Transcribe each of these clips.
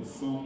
som.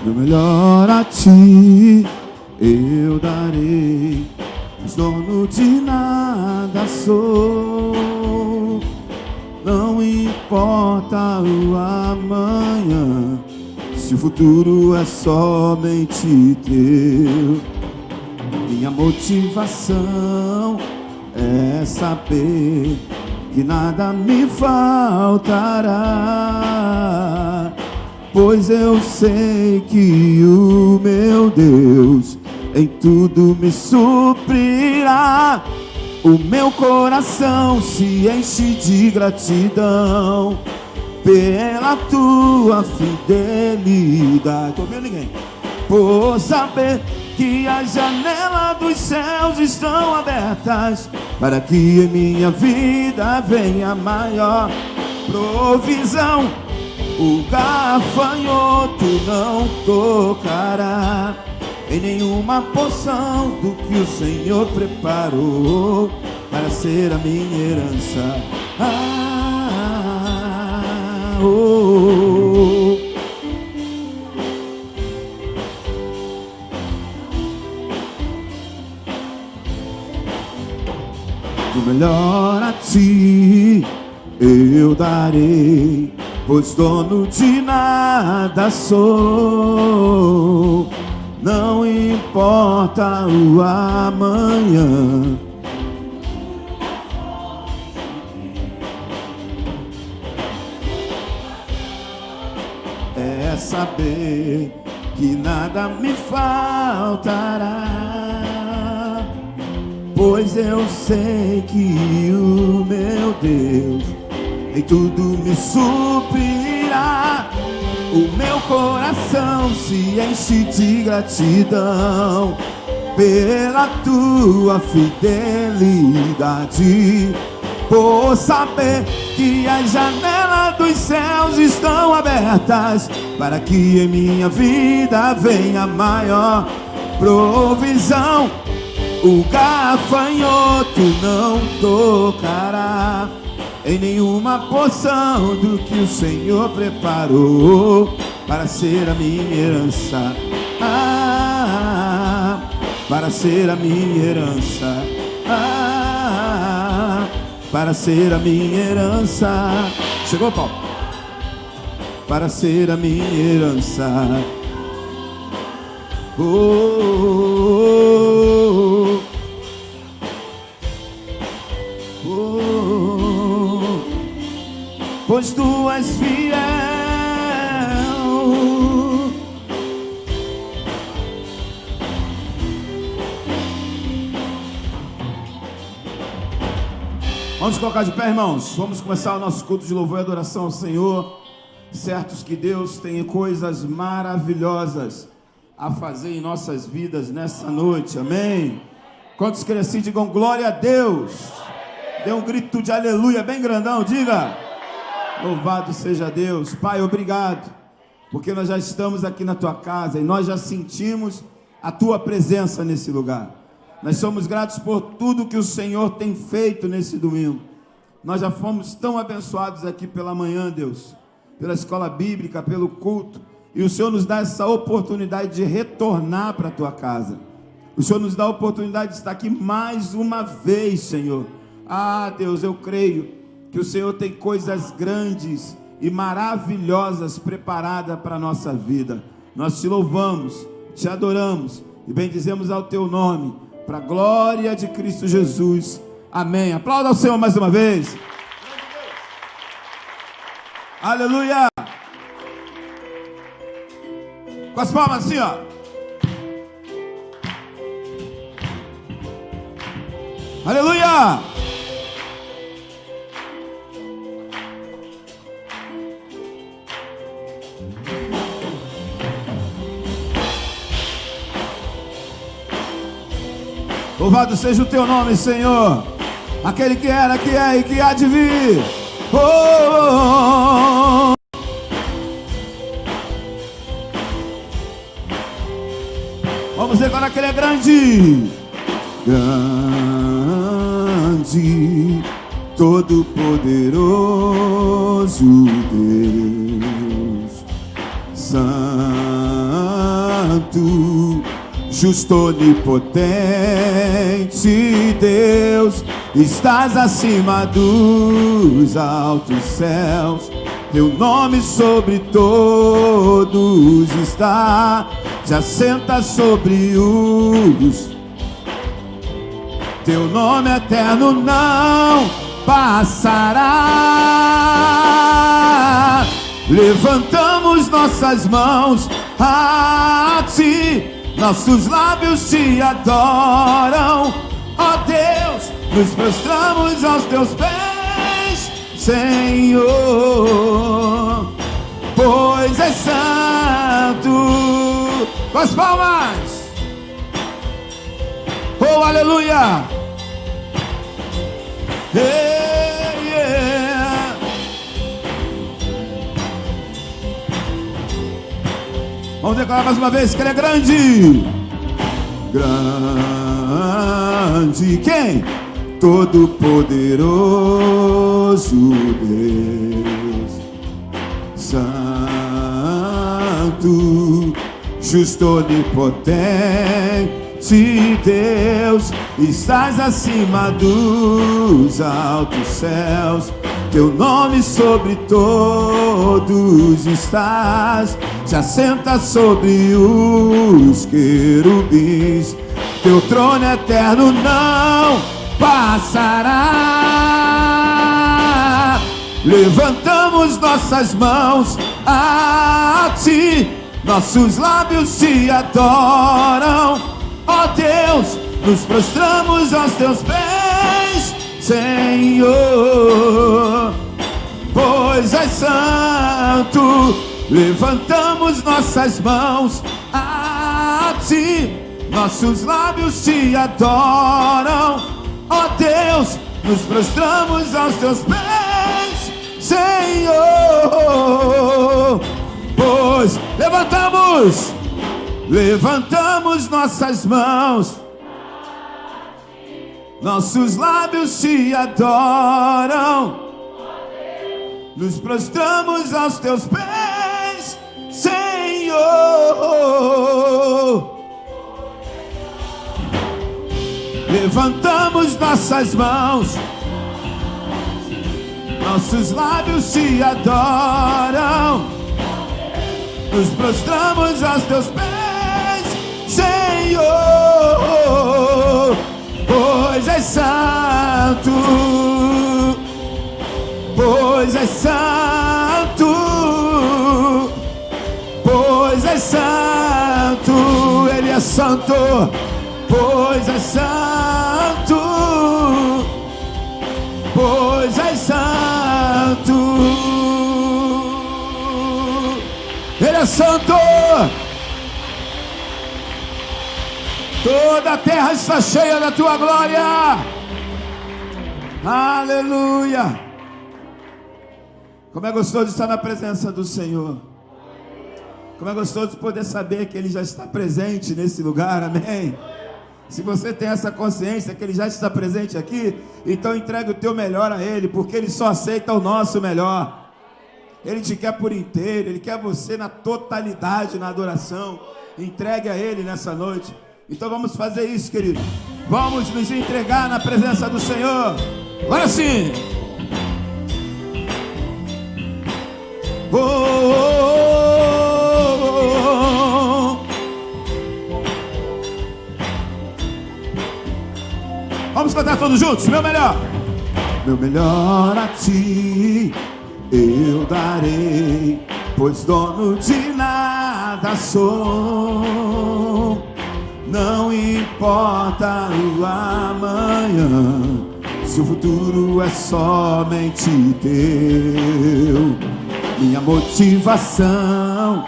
Meu melhor a ti eu darei, mas dono de nada sou. Não importa o amanhã, se o futuro é somente teu. Minha motivação é saber que nada me faltará, pois eu sei que o meu Deus em tudo me suprirá. O meu coração se enche de gratidão pela tua fidelidade. Tô ouvindo ninguém? Por saber que as janelas dos céus estão abertas, para que em minha vida venha maior provisão. O gafanhoto não tocará em nenhuma porção do que o Senhor preparou para ser a minha herança. O melhor a ti eu darei, pois dono de nada sou. Não importa o amanhã, é saber que nada me faltará, pois eu sei que o meu Deus em tudo me suprirá. O meu coração se enche de gratidão pela tua fidelidade, por saber que as janelas dos céus estão abertas, para que em minha vida venha maior provisão. O gafanhoto não tocará em nenhuma porção do que o Senhor preparou para ser a minha herança. Para ser a minha herança. Para ser a minha herança. Chegou, Paulo? Para ser a minha herança. Pois tu és fiel. Vamos colocar de pé, irmãos. Vamos começar o nosso culto de louvor e adoração ao Senhor. certos que Deus tem coisas maravilhosas a fazer em nossas vidas nessa noite, amém? Quantos creem assim, digam glória a Deus. Dê um grito de aleluia bem grandão, diga: louvado seja Deus. Pai, obrigado, porque nós já estamos aqui na tua casa e nós já sentimos a tua presença nesse lugar. Nós somos gratos por tudo que o Senhor tem feito nesse domingo. Nós já fomos tão abençoados aqui pela manhã, Deus, pela escola bíblica, pelo culto, e o Senhor nos dá essa oportunidade de retornar para a tua casa. O Senhor nos dá a oportunidade de estar aqui mais uma vez, Senhor. Ah, Deus, eu creio que o Senhor tem coisas grandes e maravilhosas preparadas para a nossa vida. Nós te louvamos, te adoramos e bendizemos ao teu nome, para a glória de Cristo Jesus. Amém. Aplauda ao Senhor mais uma vez. Aleluia. Com as palmas assim, ó. Aleluia. Louvado seja o teu nome, Senhor, aquele que era, que é e que há de vir. Oh, oh, oh. Vamos declarar que Ele é grande, grande, todo-poderoso Deus, santo, justo, onipotente Deus, estás acima dos altos céus, teu nome sobre todos está, te assenta sobre os, teu nome eterno não passará. Levantamos nossas mãos a ti, nossos lábios te adoram, ó Deus, nos prostramos aos teus pés, Senhor, pois és santo. Com as palmas. Oh, aleluia. Yeah. Vamos declarar mais uma vez que Ele é grande. Grande. Quem? Todo-poderoso Deus, santo, justo, onipotente Deus, estás acima dos altos céus, teu nome sobre todos estás, te assenta sobre os querubins, teu trono eterno não passará. Levantamos nossas mãos a ti, nossos lábios te adoram, ó Deus, nos prostramos aos teus pés, Senhor, pois és santo. Levantamos nossas mãos a ti, nossos lábios te adoram, ó Deus, nos prostramos aos teus pés, Senhor, pois levantamos nossas mãos, nossos lábios te adoram, nos prostramos aos teus pés, Senhor. Levantamos nossas mãos, nossos lábios te adoram, nos prostramos aos teus pés, Senhor, pois és santo, pois és santo, pois és santo, Ele é santo, pois és santo, pois és santo. santo. Toda a terra está cheia da tua glória. Aleluia. Como é gostoso estar na presença do Senhor. Como é gostoso poder saber que Ele já está presente nesse lugar, amém? Se você tem essa consciência que Ele já está presente aqui, então entregue o teu melhor a Ele, porque Ele só aceita o nosso melhor. Ele te quer por inteiro, Ele quer você na totalidade, na adoração. Entregue a Ele nessa noite. Então vamos fazer isso, querido. Vamos nos entregar na presença do Senhor. Agora sim. Oh, oh, oh, oh. Vamos cantar todos juntos. Meu melhor a ti eu darei, pois dono de nada sou. Não importa o amanhã, se o futuro é somente teu. Minha motivação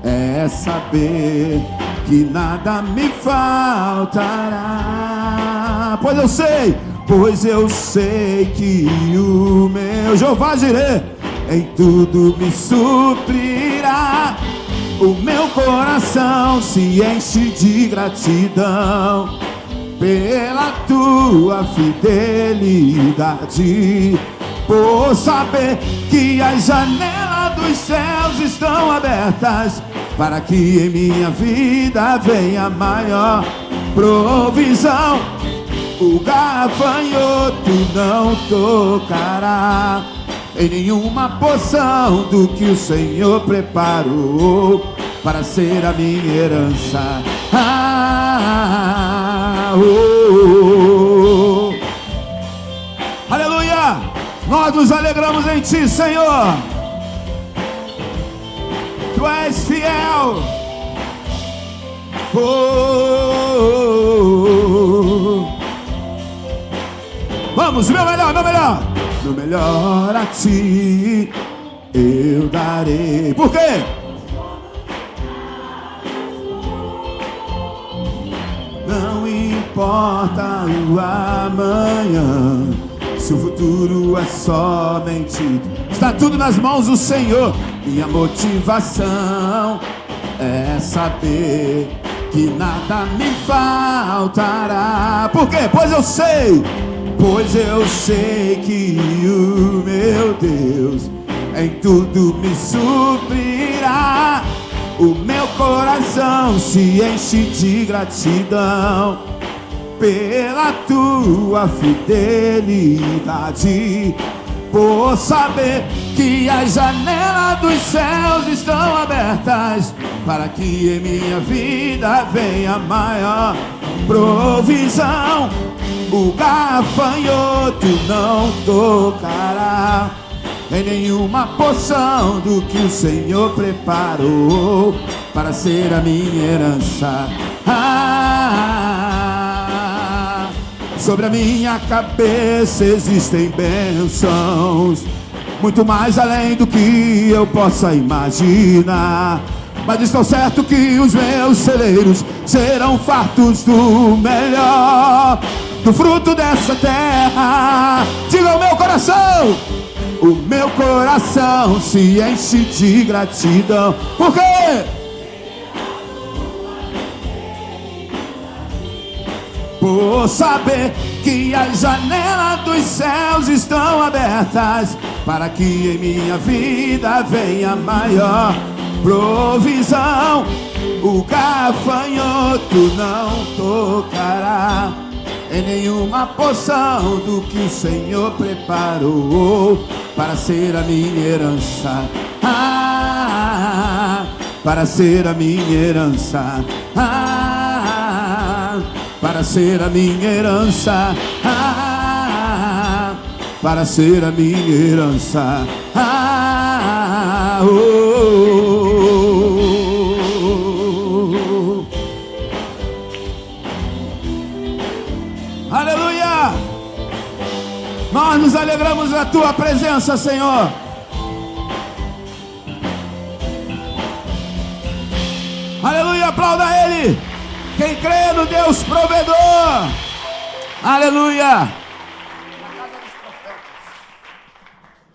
é saber que nada me faltará. Pois eu sei que o meu Jeová Jireh em tudo me suprirá. O meu coração se enche de gratidão pela tua fidelidade, por saber que as janelas dos céus estão abertas, para que em minha vida venha maior provisão. O gafanhoto não tocará em nenhuma porção do que o Senhor preparou para ser a minha herança. Aleluia! Nós nos alegramos em Ti, Senhor. Tu és fiel. Vamos, meu melhor. Meu melhor a ti eu darei. Por quê? Não importa o amanhã, se o futuro é somente. Está tudo nas mãos do Senhor. Minha motivação é saber que nada me faltará. Por quê? Pois eu sei que o meu Deus em tudo me suprirá. O meu coração se enche de gratidão pela tua fidelidade, por saber que as janelas dos céus estão abertas, para que em minha vida venha maior provisão. O gafanhoto não tocará em nenhuma porção do que o Senhor preparou para ser a minha herança. Sobre a minha cabeça existem bênçãos, muito mais além do que eu possa imaginar. Mas estou certo que os meus celeiros serão fartos do melhor, do fruto dessa terra. Diga o meu coração. O meu coração se enche de gratidão. Por quê? Por saber que as janelas dos céus estão abertas, para que em minha vida venha maior provisão. O gafanhoto não tocará em nenhuma porção do que o Senhor preparou para ser a minha herança. Para ser a minha herança. Para ser a minha herança. Para ser a minha herança. Aleluia! Nós nos alegramos na tua presença, Senhor. aplauda Ele. Quem crê no Deus provedor. Aleluia.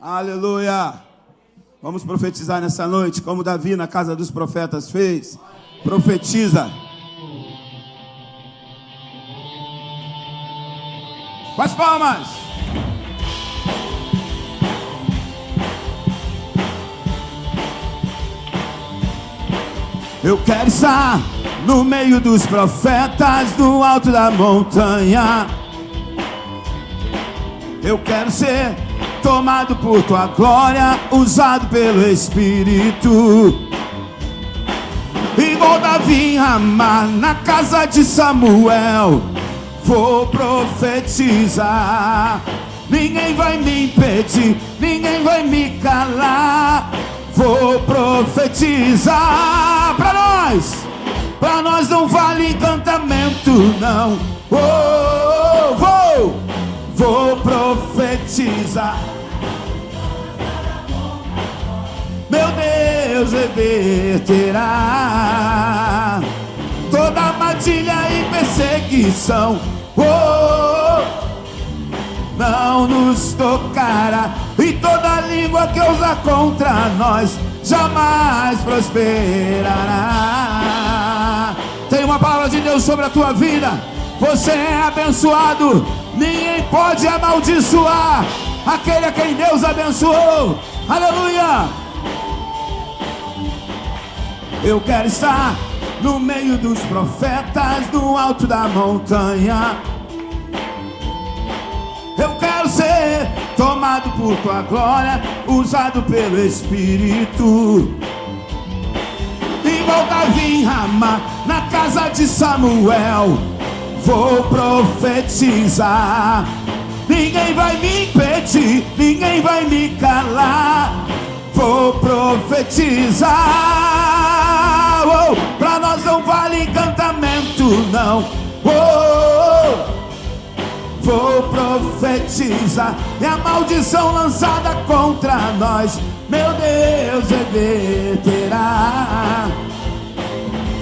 Aleluia. Vamos profetizar nessa noite, como Davi na casa dos profetas fez. Profetiza. Com as palmas. Eu quero estar no meio dos profetas, no alto da montanha. Eu quero ser tomado por tua glória, usado pelo Espírito. Igual Davi em Ramá, na casa de Samuel, vou profetizar. Ninguém vai me impedir, ninguém vai me calar. Vou profetizar pra nós. Pra nós não vale encantamento, não. Vou profetizar. Meu Deus reverterá toda armadilha e perseguição. Não nos tocará, e toda língua que usar contra nós jamais prosperará. Tem uma palavra de Deus sobre a tua vida. Você é abençoado. Ninguém pode amaldiçoar aquele a quem Deus abençoou. Aleluia. Eu quero estar no meio dos profetas, no alto da montanha. Eu quero ser tomado por tua glória, usado pelo Espírito. Igual Davi em Ramá, na casa de Samuel, vou profetizar. Ninguém vai me impedir, ninguém vai me calar. Vou profetizar. Pra nós não vale encantamento, não. Vou profetizar. E a maldição lançada contra nós, meu Deus reverterá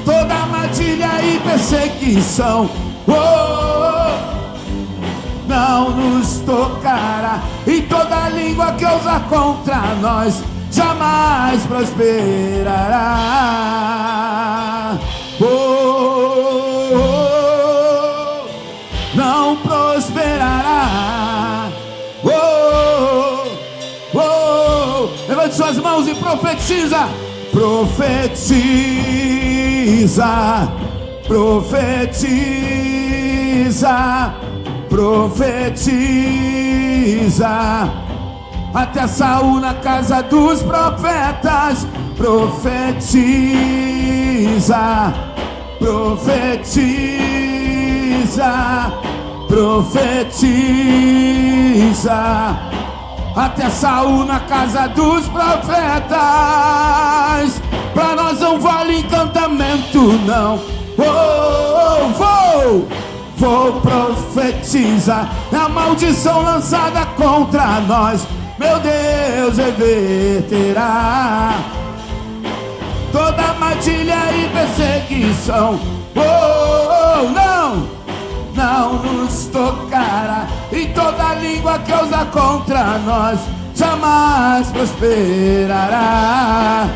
toda armadilha e perseguição. Não nos tocará, e toda língua que usar contra nós jamais prosperará. Não prosperará. Levante suas mãos e profetiza. Profetiza. Profetiza. Profetiza. Até Saul na casa dos profetas. Profetiza. Profetiza. Profetiza. Até Saul na casa dos profetas. Pra nós não vale encantamento, não. Vou profetizar. É a maldição lançada contra nós, meu Deus reverterá toda armadilha e perseguição. Não nos tocará, e toda língua que usar contra nós jamais prosperará.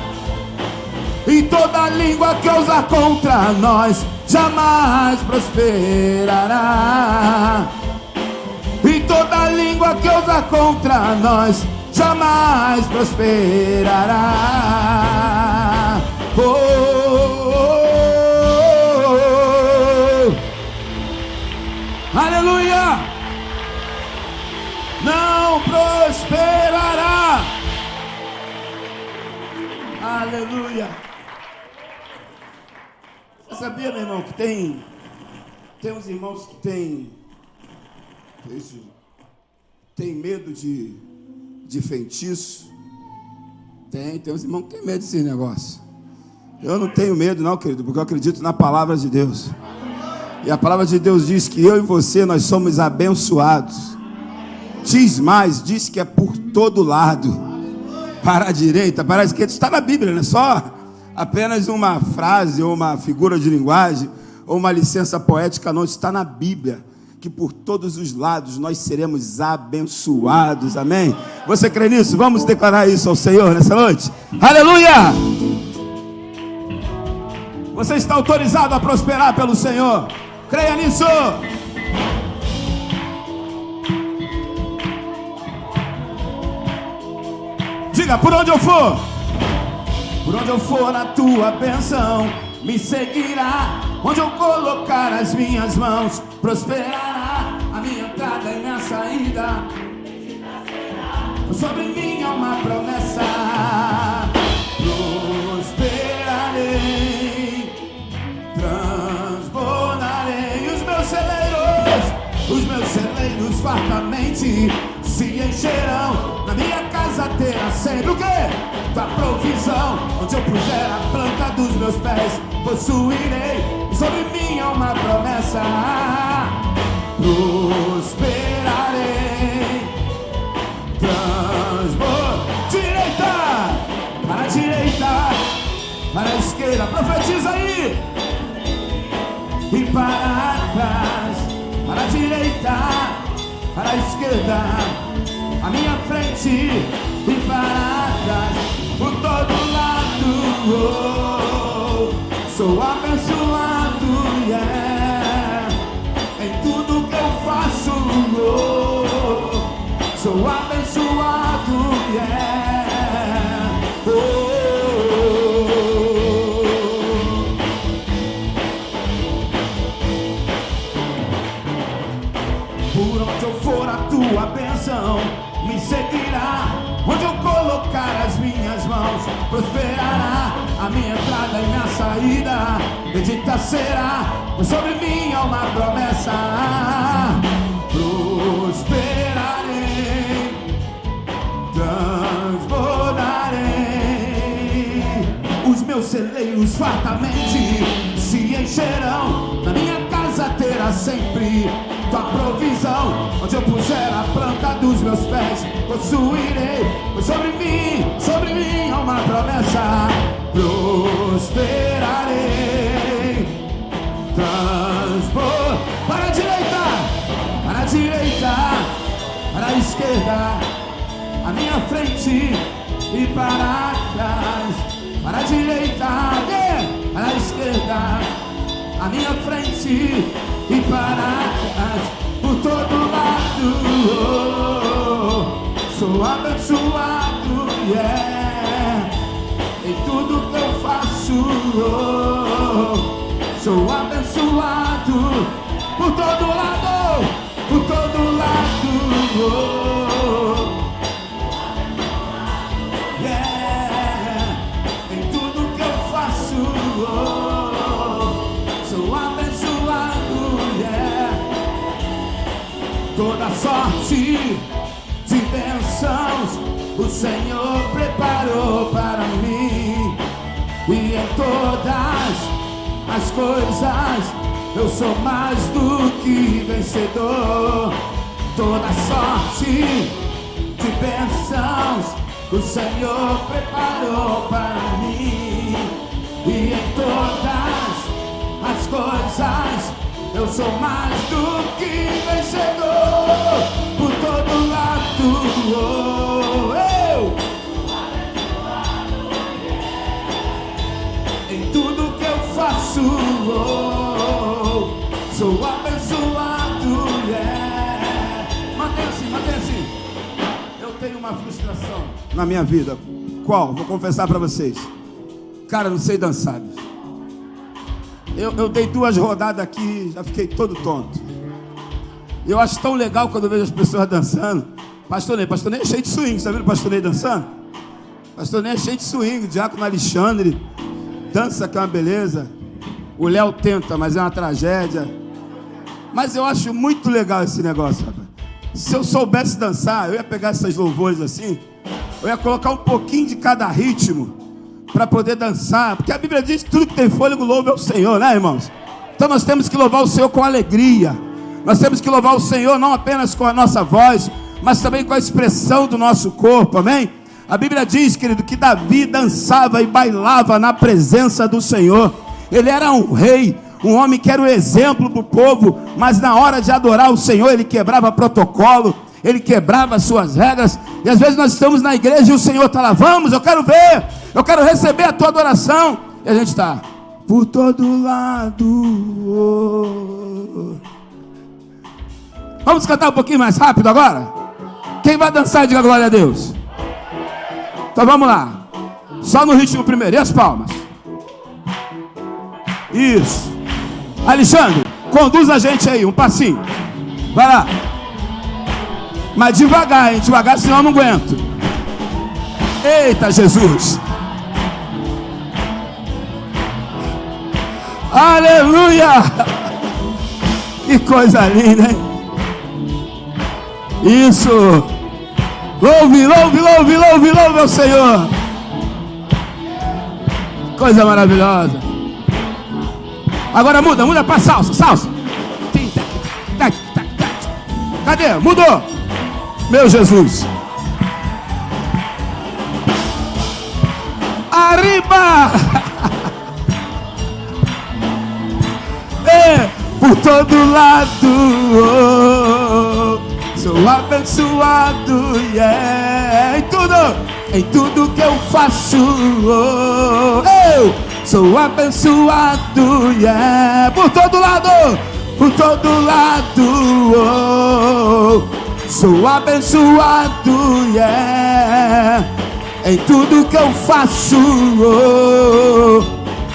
E toda língua que usar contra nós jamais prosperará. E toda língua que usar contra nós jamais prosperará. Aleluia! Não prosperará. Aleluia! Você sabia, meu irmão, que tem uns irmãos que tem medo de feitiço? Tem uns irmãos que tem medo desse negócio. Eu não tenho medo não, querido, porque eu acredito na palavra de Deus. E a palavra de Deus diz que eu e você, nós somos abençoados. Diz mais, diz que é por todo lado. Para a direita, para a esquerda. Isso está na Bíblia, não é só apenas uma frase ou uma figura de linguagem ou uma licença poética, não, está na Bíblia, que por todos os lados nós seremos abençoados, amém? Você crê nisso? Vamos declarar isso ao Senhor nessa noite? Aleluia! Você está autorizado a prosperar pelo Senhor, creia nisso! Diga, por onde eu for a tua bênção me seguirá. Onde eu colocar as minhas mãos, prosperará a minha entrada e minha saída. Sobre mim há uma promessa: prosperarei, transbordarei. Os meus celeiros fartamente se encherão. Na minha casa terá sempre o quê? Tua provisão. Onde eu puser a planta dos meus pés, possuirei. Sobre mim há uma promessa: prosperarei, direita, para a direita, para a esquerda, profetiza aí. E para trás, para a direita, para a esquerda, a minha frente e para trás, por todo lado. Sou abençoado, yeah. Em tudo que eu faço, sou abençoado, yeah. Por onde eu for a tua bênção me seguirá. Onde eu colocar as minhas mãos, prosperará a minha entrada e minha saída. Bendita será, pois sobre mim há uma promessa: prosperarei, transbordarei. Os meus celeiros fartamente se encherão. Na minha casa terá sempre tua provisão. Onde eu puser a planta dos meus pés, possuirei. Pois sobre mim há uma promessa: prosperarei, para a direita, para a direita, para a esquerda, a minha frente e para trás, para a direita, para a esquerda, a minha frente e para trás, por todo lado. Sou abençoado, yeah. Em tudo que eu faço, sou abençoado, por todo lado, por todo lado, yeah. Em tudo que eu faço, sou abençoado, yeah. Toda sorte de bênçãos o Senhor preparou para mim, e em todas as coisas eu sou mais do que vencedor. Toda sorte de bênçãos o Senhor preparou para mim, e em todas as coisas eu sou mais do que vencedor. Por todo lado, em tudo que eu faço, sou abençoado, yeah. Mantenha assim. Eu tenho uma frustração na minha vida. Qual? Vou confessar para vocês. Cara, não sei dançar. Eu dei 2 rodadas aqui, já fiquei todo tonto. Eu acho tão legal quando eu vejo as pessoas dançando. Pastor Ney é cheio de swing. Você viu o Pastor Ney dançando? Pastor Ney é cheio de swing. O Diácono Alexandre dança, que é uma beleza. O Léo tenta, mas é uma tragédia. Mas eu acho muito legal esse negócio, rapaz. Se eu soubesse dançar, eu ia pegar essas louvores assim, eu ia colocar um pouquinho de cada ritmo para poder dançar, porque a Bíblia diz que tudo que tem fôlego louva ao Senhor, né, irmãos? Então nós temos que louvar o Senhor com alegria. Nós temos que louvar o Senhor não apenas com a nossa voz, mas também com a expressão do nosso corpo, amém? A Bíblia diz, querido, que Davi dançava e bailava na presença do Senhor. Ele era um rei, um homem que era o exemplo para o povo, mas na hora de adorar o Senhor, ele quebrava protocolo, ele quebrava suas regras. E às vezes nós estamos na igreja e o Senhor está lá, vamos, eu quero ver, eu quero receber a tua adoração. E a gente está por todo lado. Vamos cantar um pouquinho mais rápido agora? Quem vai dançar e diga glória a Deus? Então vamos lá. Só no ritmo primeiro. E as palmas? Isso. Alexandre, conduz a gente aí, um passinho. Vai lá. Mas devagar, hein? Devagar, senão eu não aguento. Eita, Jesus. Aleluia. Que coisa linda, hein? Isso. Louve, louve, louve, louve, louve ao Senhor. Coisa maravilhosa. Agora muda para salsa, salsa. Cadê? Mudou. Meu Jesus. Arriba. Por todo lado. Sou abençoado, yeah. Em tudo que eu faço, eu sou abençoado, yeah. Por todo lado, sou abençoado, yeah. Em tudo que eu faço,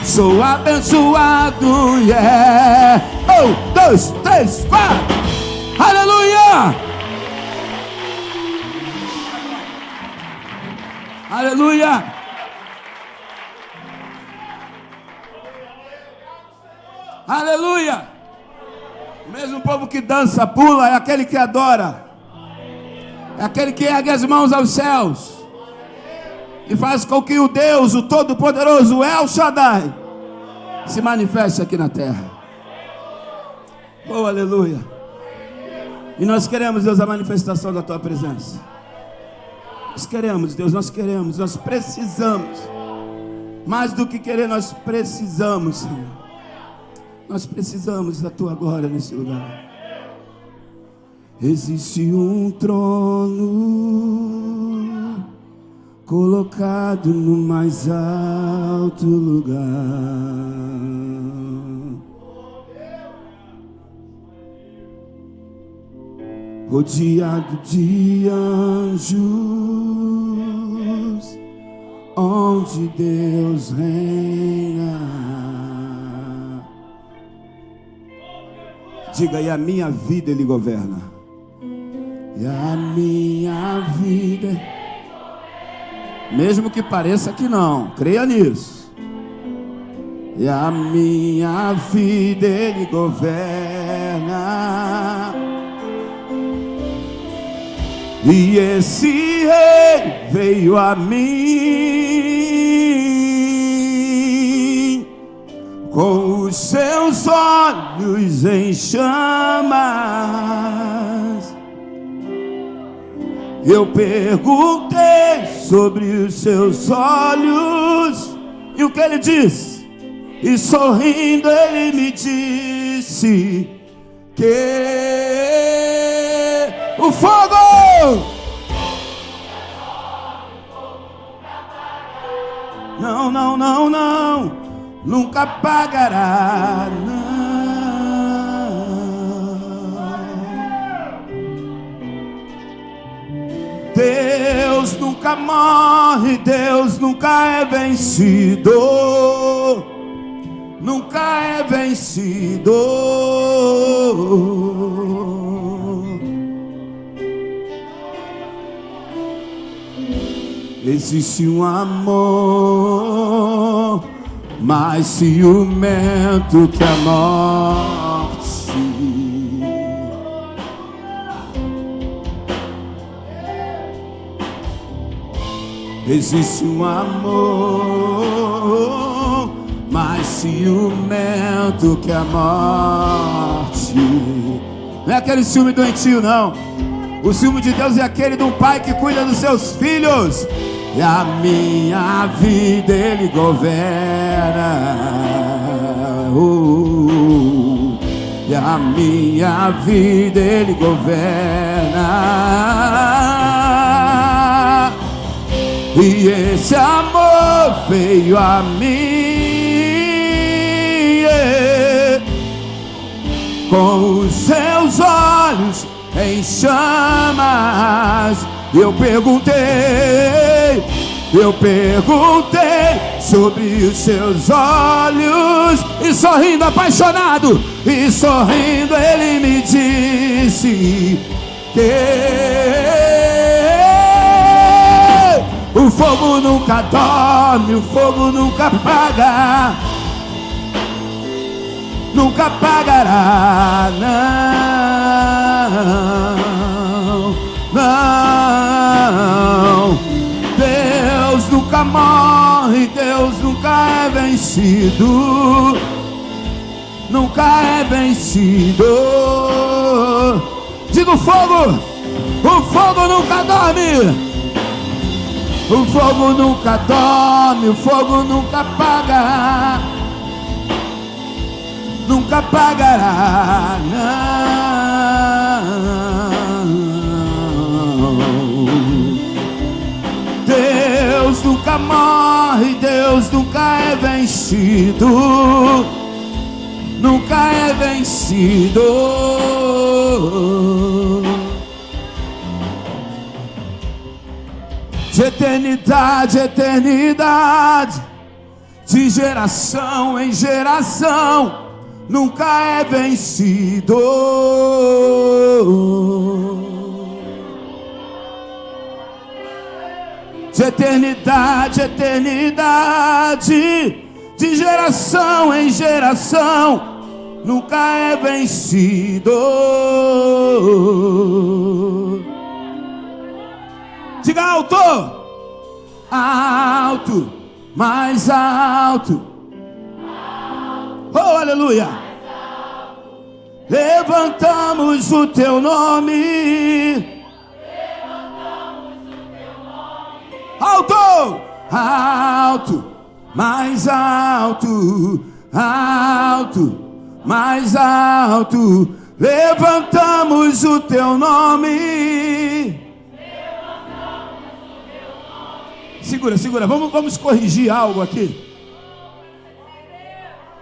sou abençoado, yeah. 1, 2, 3, 4. Aleluia! Aleluia! Aleluia! O mesmo povo que dança, pula, é aquele que adora. É aquele que ergue as mãos aos céus e faz com que o Deus, o Todo-Poderoso, o El Shaddai, se manifeste aqui na terra. Oh, aleluia! E nós queremos, Deus, a manifestação da tua presença. Nós queremos, Deus, nós precisamos. Mais do que querer, nós precisamos, Senhor. Nós precisamos da tua glória nesse lugar. Existe um trono colocado no mais alto lugar, rodeado de anjos, onde Deus reina. Diga, e a minha vida Ele governa. E a minha vida, mesmo que pareça que não, creia nisso. E a minha vida Ele governa. E esse rei veio a mim com os seus olhos em chamas. Eu perguntei sobre os seus olhos, e o que ele disse? E sorrindo ele me disse que o fogo não, não, não, não, nunca apagará, não. Deus nunca morre, Deus nunca é vencido, nunca é vencido. Existe um amor mais ciumento que a morte. Existe um amor mais ciumento que a morte. Não é aquele ciúme doentio, não. O ciúme de Deus é aquele de um pai que cuida dos seus filhos. e a minha vida Ele governa. E a minha vida Ele governa. E esse amor veio a mim, com os seus olhos em chamas. Eu perguntei sobre os seus olhos, e sorrindo apaixonado, e sorrindo ele me disse que o fogo nunca dorme, o fogo nunca apaga, nunca apagará, não, não. Deus nunca morre, Deus nunca é vencido, nunca é vencido. Diga: o fogo nunca dorme. O fogo nunca dorme, o fogo nunca apaga, nunca apagará, não. Deus nunca morre, Deus nunca é vencido, nunca é vencido. De eternidade a eternidade, de geração em geração, nunca é vencido. De eternidade a eternidade, de geração em geração, nunca é vencido. Diga: alto, alto, mais alto. Oh, aleluia. Levantamos o teu nome. Alto, alto, mais alto, alto, mais alto. Levantamos o teu nome. Segura, vamos corrigir algo aqui.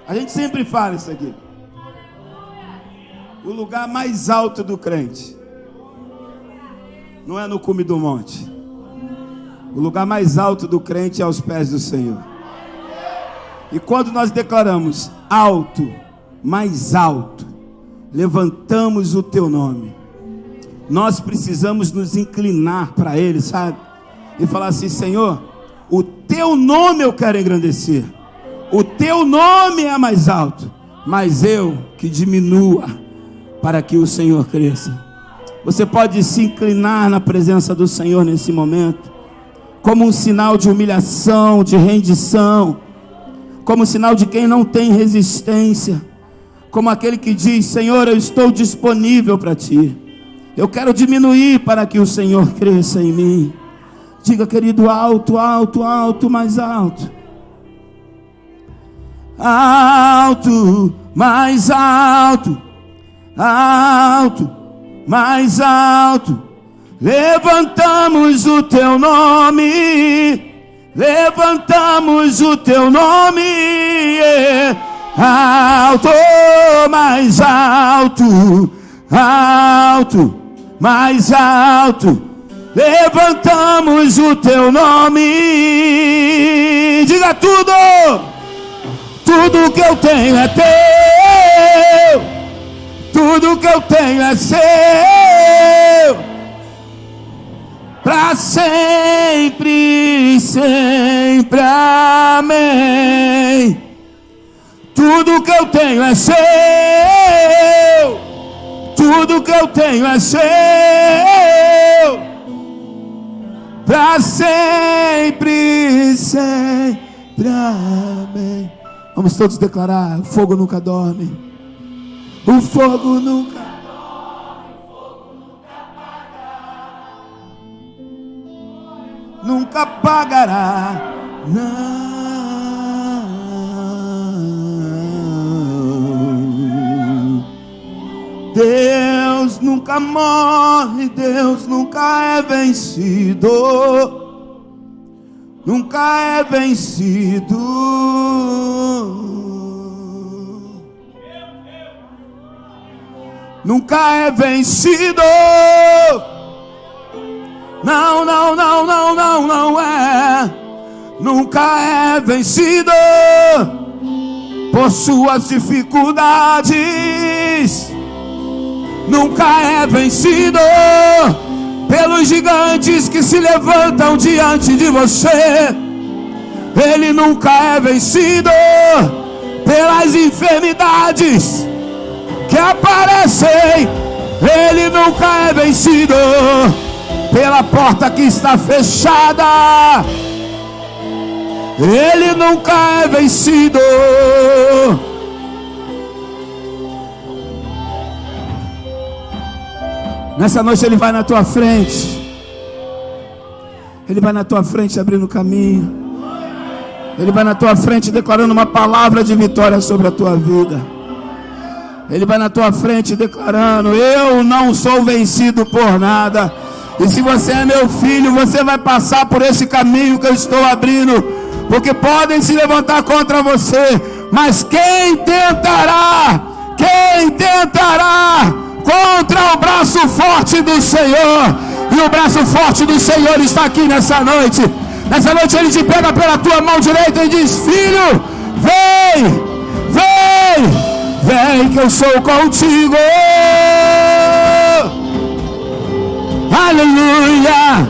A gente sempre fala isso aqui. O lugar mais alto do crente não é no cume do monte. O lugar mais alto do crente é aos pés do Senhor. E quando nós declaramos alto, mais alto, levantamos o teu nome, nós precisamos nos inclinar para Ele, sabe? E falar assim: Senhor, o teu nome eu quero engrandecer, o teu nome é mais alto, mas eu que diminua para que o Senhor cresça. Você pode se inclinar na presença do Senhor nesse momento, como um sinal de humilhação, de rendição, como um sinal de quem não tem resistência, como aquele que diz: Senhor, eu estou disponível para Ti, eu quero diminuir para que o Senhor cresça em mim. Diga, querido: alto, alto, alto, mais alto. Alto, mais alto, alto, mais alto. Levantamos o teu nome, levantamos o teu nome. Alto, mais alto, alto, mais alto. Levantamos o teu nome. Diga: tudo que eu tenho é teu, tudo que eu tenho é seu, para sempre, sempre, amém. Tudo que eu tenho é seu, tudo que eu tenho é seu, para sempre, sempre, amém. Vamos todos declarar: o fogo nunca dorme, o fogo nunca dorme, o fogo nunca apaga, nunca pagará. Não. Deus nunca morre, Deus nunca é vencido, nunca é vencido. Nunca é vencido. Não, não, não, não, não, não é. Nunca é vencido por suas dificuldades. Nunca é vencido pelos gigantes que se levantam diante de você. Ele nunca é vencido pelas enfermidades que aparecem. Ele nunca é vencido pela porta que está fechada. Ele nunca é vencido. Nessa noite Ele vai na tua frente. Ele vai na tua frente abrindo caminho. Ele vai na tua frente declarando uma palavra de vitória sobre a tua vida. Ele vai na tua frente declarando: eu não sou vencido por nada. E se você é meu filho, você vai passar por esse caminho que eu estou abrindo, porque podem se levantar contra você, mas quem tentará contra o braço forte do Senhor? E o braço forte do Senhor está aqui nessa noite. Nessa noite Ele te pega pela tua mão direita e diz: filho, vem, vem, vem que eu sou contigo. Aleluia,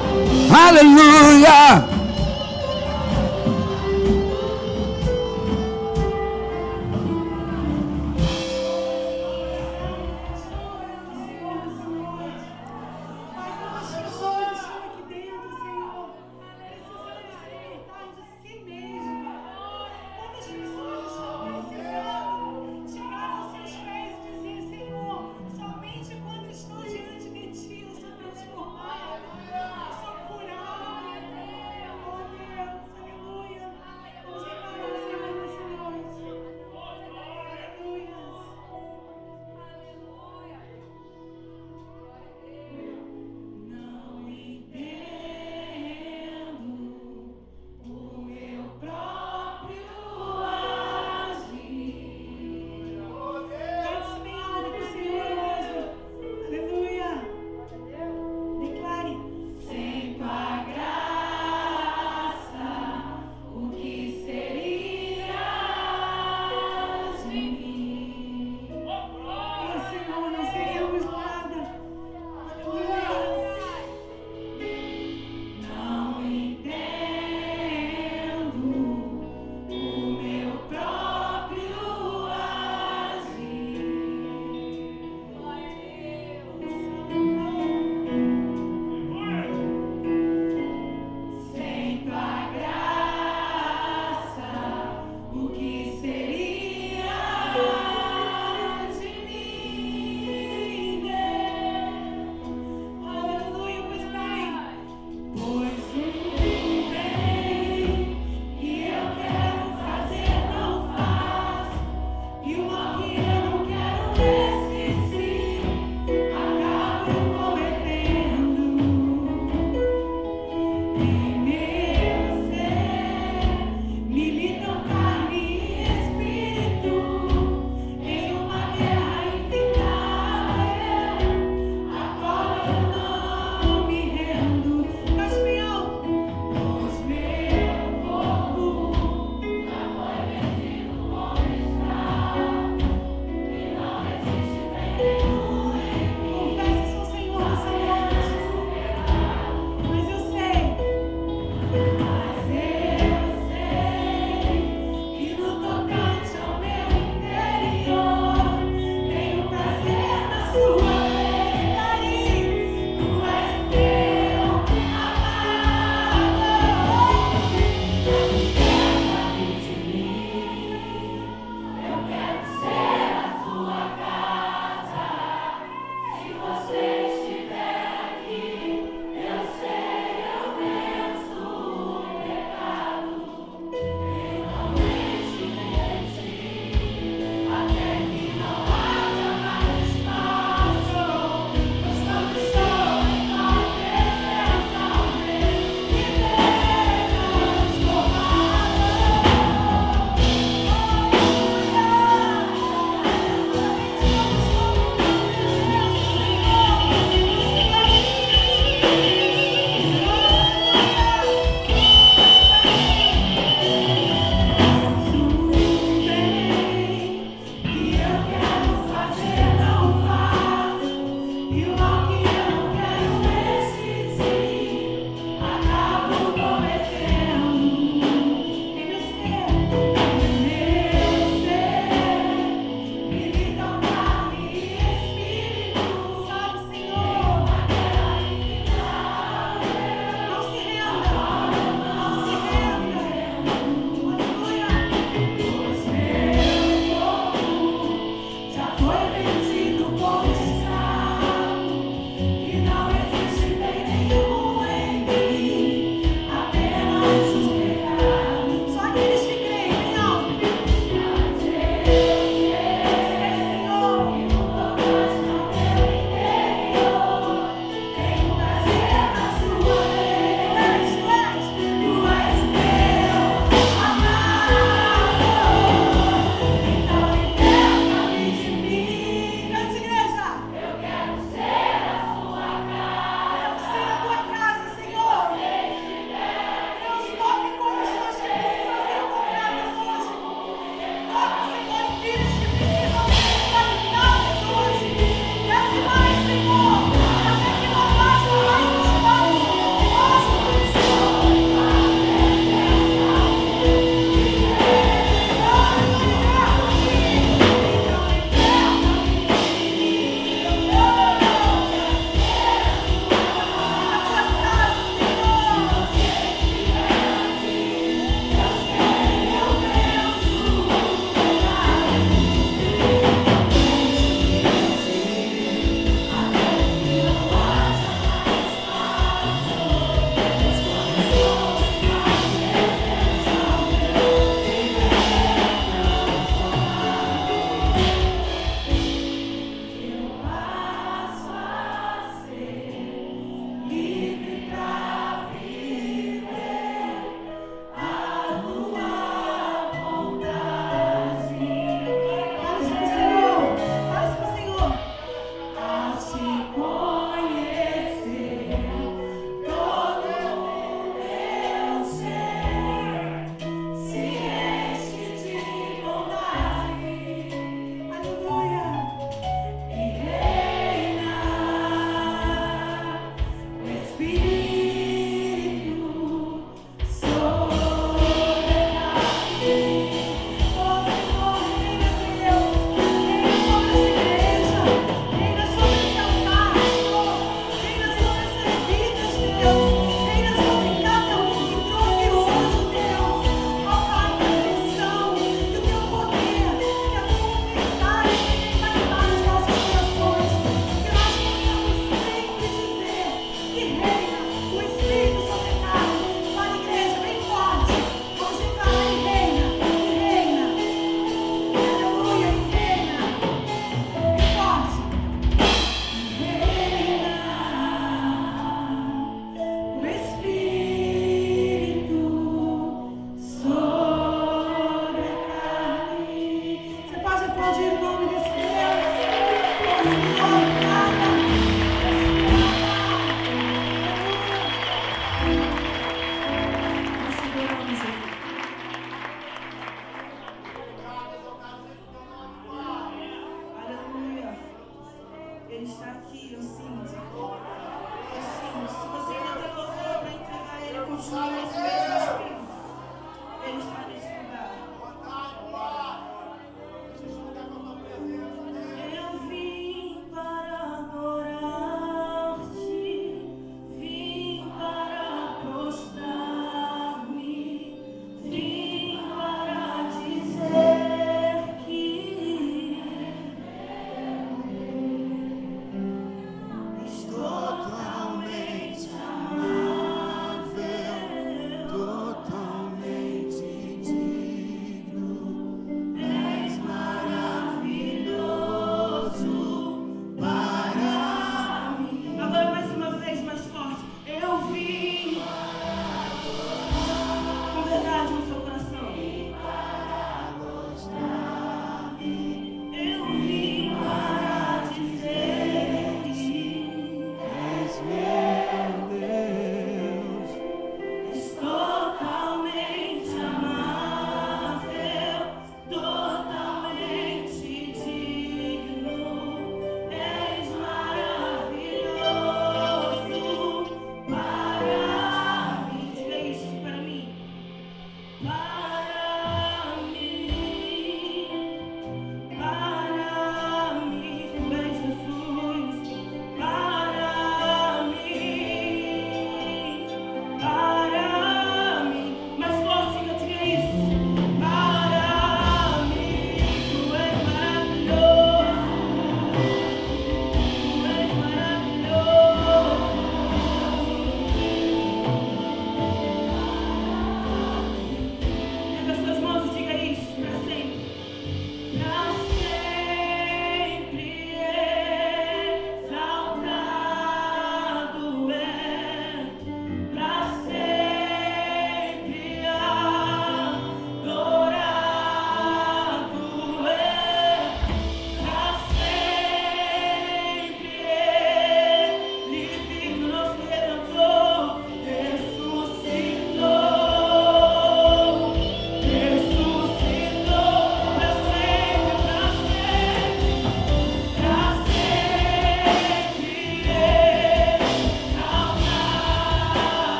aleluia.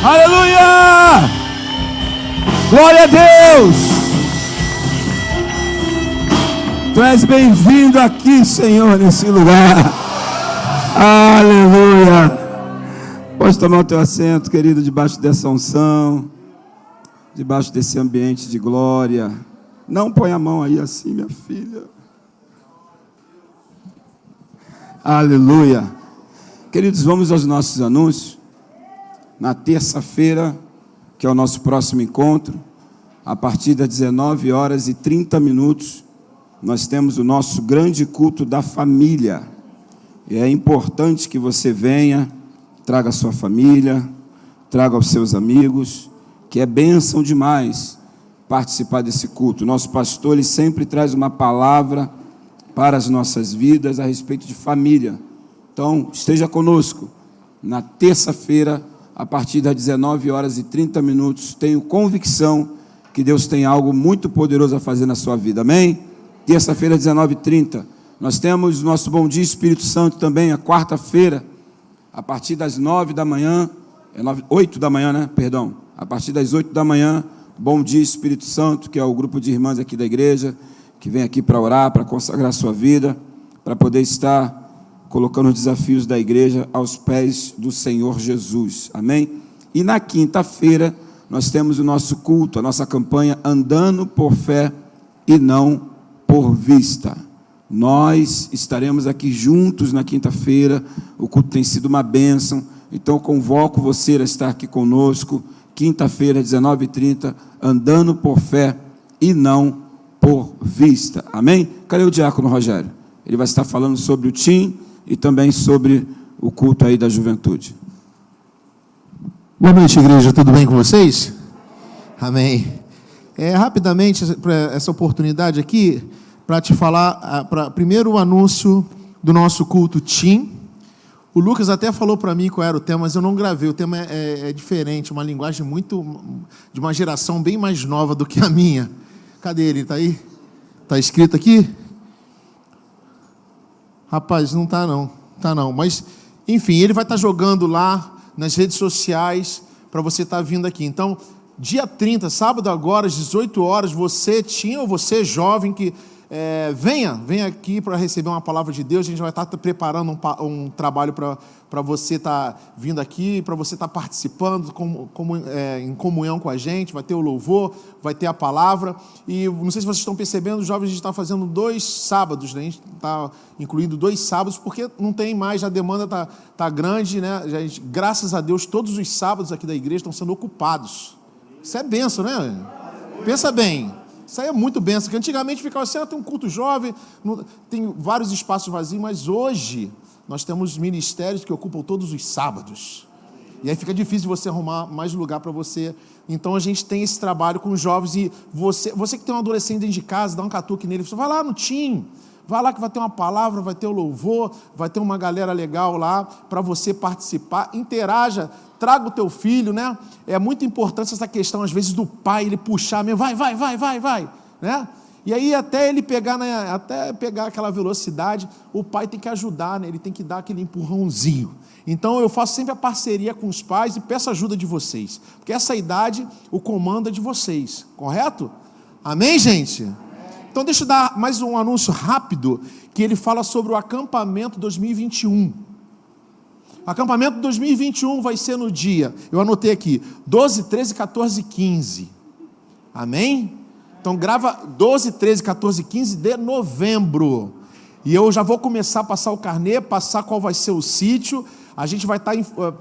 Aleluia! Glória a Deus! Tu és bem-vindo aqui, Senhor, nesse lugar. Aleluia! Pode tomar o teu assento, querido, debaixo dessa unção, debaixo desse ambiente de glória. Não põe a mão aí assim, minha filha. Aleluia! Queridos, vamos aos nossos anúncios. Na terça-feira, que é o nosso próximo encontro, a partir das 19h30, nós temos o nosso grande culto da família. E é importante que você venha, traga a sua família, traga os seus amigos, que é bênção demais participar desse culto. Nosso pastor, ele sempre traz uma palavra para as nossas vidas a respeito de família. Então, esteja conosco na terça-feira, a partir das 19h30, tenho convicção que Deus tem algo muito poderoso a fazer na sua vida, amém? Terça-feira, 19h30, nós temos nosso Bom Dia Espírito Santo também, a quarta-feira, a partir das 9 da manhã, 8 da manhã, né? Perdão, a partir das 8 da manhã, Bom Dia Espírito Santo, que é o grupo de irmãs aqui da igreja, que vem aqui para orar, para consagrar a sua vida, para poder estar colocando os desafios da igreja aos pés do Senhor Jesus, amém? E na quinta-feira, nós temos o nosso culto, a nossa campanha Andando por Fé e Não por Vista. Nós estaremos aqui juntos na quinta-feira, o culto tem sido uma bênção, então eu convoco você a estar aqui conosco, quinta-feira, 19h30, Andando por Fé e Não por Vista, amém? Cadê o diácono Rogério? Ele vai estar falando sobre o TIM, e também sobre o culto aí da juventude. Boa noite, igreja, tudo bem com vocês? Amém. Rapidamente, essa oportunidade aqui, para te falar, primeiro o anúncio do nosso culto TIM. O Lucas até falou para mim qual era o tema, mas eu não gravei, o tema é diferente, uma linguagem de uma geração bem mais nova do que a minha. Cadê ele? Está aí? Está escrito aqui? Rapaz, não está não, mas, enfim, ele vai estar jogando lá nas redes sociais para você estar vindo aqui. Então, dia 30, sábado agora, às 18 horas, você tinha ou você jovem que venha aqui para receber uma palavra de Deus. A gente vai estar preparando um trabalho para você estar vindo aqui, para você estar participando em comunhão com a gente. Vai ter o louvor, vai ter a palavra. E não sei se vocês estão percebendo, os jovens, a gente está fazendo 2 sábados, né? A gente está incluindo 2 sábados, porque não tem mais, a demanda está grande, né? Graças a Deus, todos os sábados aqui da igreja estão sendo ocupados. Isso é bênção, né? Pensa bem. Isso aí é muito bênção, porque antigamente ficava assim, tem um culto jovem, tem vários espaços vazios, mas hoje nós temos ministérios que ocupam todos os sábados. E aí fica difícil você arrumar mais lugar para você. Então a gente tem esse trabalho com os jovens, e você que tem um adolescente dentro de casa, dá um catuque nele, você vai lá no TIM, vai lá que vai ter uma palavra, vai ter o louvor, vai ter uma galera legal lá para você participar, interaja, traga o teu filho, né? É muito importante essa questão, às vezes, do pai, ele puxar mesmo, vai, né? E aí, até ele pegar, até pegar aquela velocidade, o pai tem que ajudar, né? Ele tem que dar aquele empurrãozinho. Então, eu faço sempre a parceria com os pais e peço ajuda de vocês, porque essa idade, o comando é de vocês, correto? Amém, gente? Então, deixa eu dar mais um anúncio rápido, que ele fala sobre o acampamento 2021. Acampamento 2021 vai ser no dia, eu anotei aqui, 12, 13, 14 e 15. Amém? Então grava 12, 13, 14 e 15 de novembro. E eu já vou começar a passar o carnê, passar qual vai ser o sítio. A gente vai estar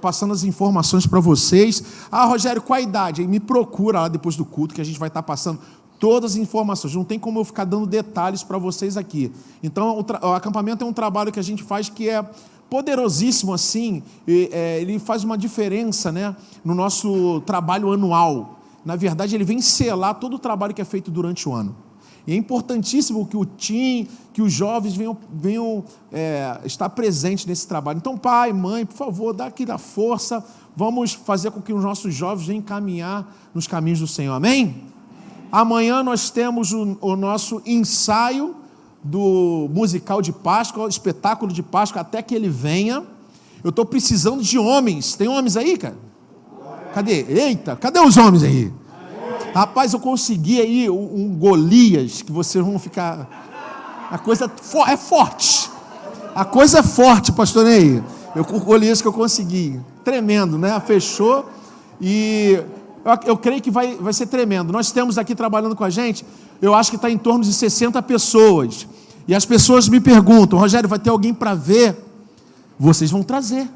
passando as informações para vocês. Rogério, qual a idade? Aí me procura lá depois do culto, que a gente vai estar passando todas as informações. Não tem como eu ficar dando detalhes para vocês aqui. Então o acampamento é um trabalho que a gente faz que é poderosíssimo assim, ele faz uma diferença, né, no nosso trabalho anual. Na verdade, ele vem selar todo o trabalho que é feito durante o ano. E é importantíssimo que o TIM, que os jovens venham estar presentes nesse trabalho. Então, pai, mãe, por favor, dá aqui a força. Vamos fazer com que os nossos jovens venham caminhar nos caminhos do Senhor. Amém? Amanhã nós temos o nosso ensaio do musical de Páscoa, o espetáculo de Páscoa, até que ele venha. Eu estou precisando de homens. Tem homens aí, cara? Cadê? Eita, cadê os homens aí? Rapaz, eu consegui aí um Golias, que vocês vão ficar... A coisa é forte. A coisa é forte, pastor Ney. O Golias que eu consegui. Tremendo, né? Fechou. E eu creio que vai ser tremendo. Nós temos aqui trabalhando com a gente, eu acho que está em torno de 60 pessoas. E as pessoas me perguntam, Rogério, vai ter alguém para ver? Vocês vão trazer.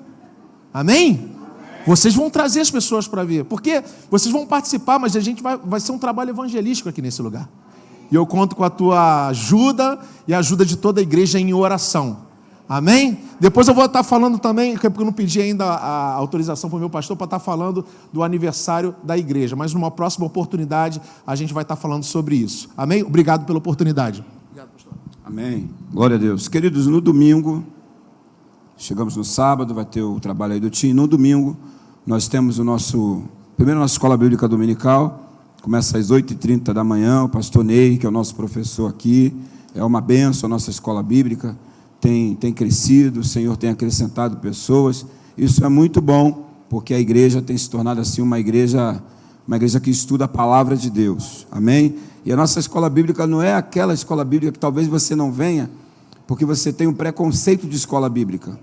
Amém? Vocês vão trazer as pessoas para ver. Porque vocês vão participar, mas a gente vai ser um trabalho evangelístico aqui nesse lugar. E eu conto com a tua ajuda e a ajuda de toda a igreja em oração. Amém? Depois eu vou estar falando também, porque eu não pedi ainda a autorização para o meu pastor para estar falando do aniversário da igreja. Mas numa próxima oportunidade a gente vai estar falando sobre isso. Amém? Obrigado pela oportunidade. Obrigado, pastor. Amém. Glória a Deus. Queridos, no domingo, chegamos no sábado, vai ter o trabalho aí do TIM. No domingo, nós temos primeiro a nossa escola bíblica dominical. Começa às 8h30 da manhã. O pastor Ney, que é o nosso professor aqui, é uma bênção a nossa escola bíblica. Tem crescido, o Senhor tem acrescentado pessoas. Isso é muito bom, porque a igreja tem se tornado assim uma igreja que estuda a palavra de Deus. Amém? E a nossa escola bíblica não é aquela escola bíblica que talvez você não venha, porque você tem um preconceito de escola bíblica.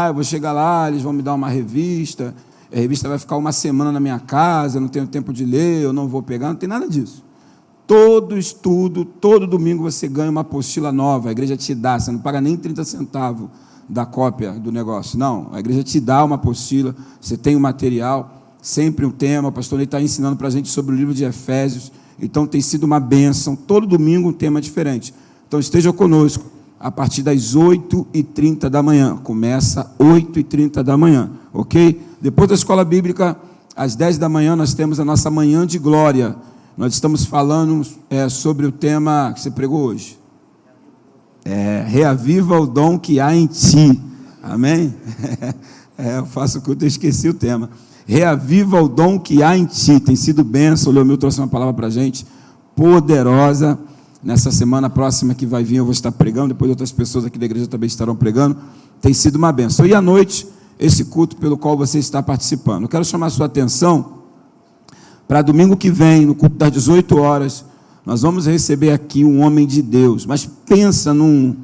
Eu vou chegar lá, eles vão me dar uma revista, a revista vai ficar uma semana na minha casa, eu não tenho tempo de ler, eu não vou pegar, não tem nada disso. Todo estudo, todo domingo você ganha uma apostila nova, a igreja te dá, você não paga nem 30 centavos da cópia do negócio, não, a igreja te dá uma apostila, você tem um material, sempre um tema, o pastor Ney está ensinando para a gente sobre o livro de Efésios, então tem sido uma bênção, todo domingo um tema diferente, então esteja conosco, a partir das 8h30 da manhã, começa 8h30 da manhã, ok? Depois da escola bíblica, às 10 da manhã, nós temos a nossa manhã de glória. Nós estamos falando sobre o tema que você pregou hoje. Reaviva o dom que há em ti. Amém? Eu faço culto, eu esqueci o tema. Reaviva o dom que há em ti. Tem sido bênção. O Leomil trouxe uma palavra para a gente, poderosa. Nessa semana próxima que vai vir, eu vou estar pregando. Depois outras pessoas aqui da igreja também estarão pregando. Tem sido uma bênção. E à noite, esse culto pelo qual você está participando. Eu quero chamar a sua atenção para domingo que vem, no culto das 18 horas, nós vamos receber aqui um homem de Deus, mas pensa num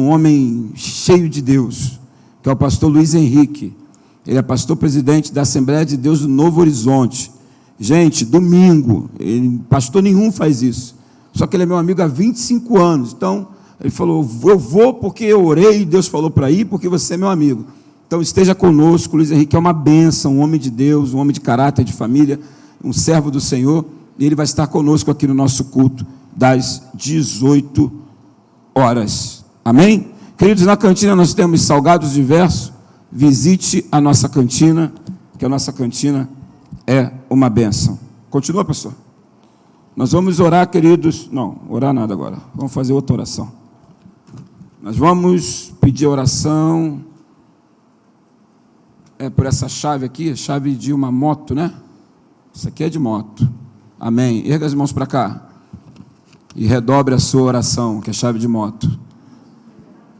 homem cheio de Deus, que é o pastor Luiz Henrique. Ele é pastor presidente da Assembleia de Deus do Novo Horizonte. Gente, domingo, pastor nenhum faz isso, só que ele é meu amigo há 25 anos, então ele falou, eu vou porque eu orei, Deus falou para ir, porque você é meu amigo. Então esteja conosco. Luiz Henrique é uma bênção, um homem de Deus, um homem de caráter, de família, um servo do Senhor, e ele vai estar conosco aqui no nosso culto das 18 horas. Amém? Queridos, na cantina nós temos salgados diversos. Visite a nossa cantina, que a nossa cantina é uma bênção. Continua, pastor. Nós vamos orar, queridos. Não, orar nada agora. Vamos fazer outra oração. Nós vamos pedir oração por essa chave aqui, chave de uma moto, né? Isso aqui é de moto. Amém. Erga as mãos para cá e redobre a sua oração, que é chave de moto.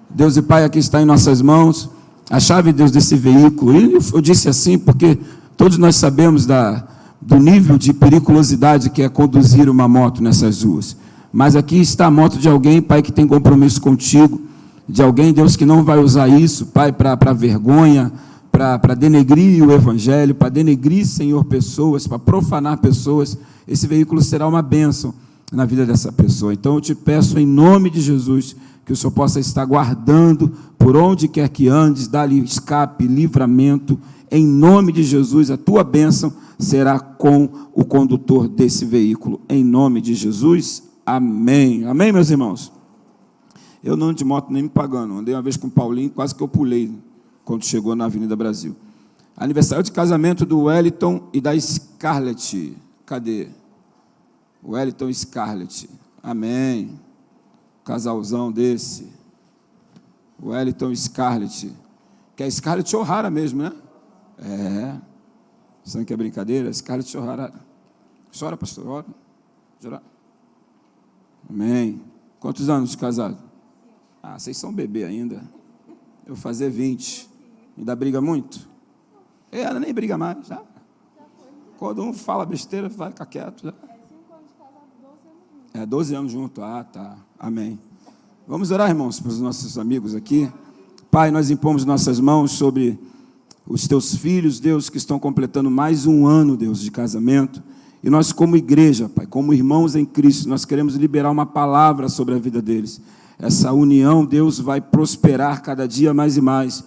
Deus e Pai, aqui está em nossas mãos a chave, Deus, desse veículo. E eu disse assim porque todos nós sabemos do nível de periculosidade que é conduzir uma moto nessas ruas. Mas aqui está a moto de alguém, Pai, que tem compromisso contigo, de alguém, Deus, que não vai usar isso, Pai, para vergonha, para denegrir o Evangelho, para denegrir, Senhor, pessoas, para profanar pessoas. Esse veículo será uma bênção na vida dessa pessoa. Então eu te peço em nome de Jesus, que o Senhor possa estar guardando por onde quer que andes, dá-lhe escape, livramento, em nome de Jesus. A tua bênção será com o condutor desse veículo, em nome de Jesus, amém. Amém, meus irmãos? Eu não ando de moto nem me pagando, andei uma vez com o Paulinho, quase que eu pulei quando chegou na Avenida Brasil. Aniversário de casamento do Wellington e da Scarlett. Cadê? Wellington e Scarlett. Amém. Casalzão desse. Wellington e Scarlett. Que é Scarlett O'Hara mesmo, né? É. Sabe que é brincadeira? Scarlett O'Hara. Chora, pastor. Ora. Chorar. Amém. Quantos anos de casado? Ah, vocês são bebê ainda. Eu vou fazer 20. Ainda briga muito? Ela nem briga mais, já. Quando um fala besteira, vai ficar quieto. Já. 12 anos junto. Ah, tá. Amém. Vamos orar, irmãos, para os nossos amigos aqui. Pai, nós impomos nossas mãos sobre os teus filhos, Deus, que estão completando mais um ano, Deus, de casamento. E nós, como igreja, Pai, como irmãos em Cristo, nós queremos liberar uma palavra sobre a vida deles. Essa união, Deus, vai prosperar cada dia mais e mais.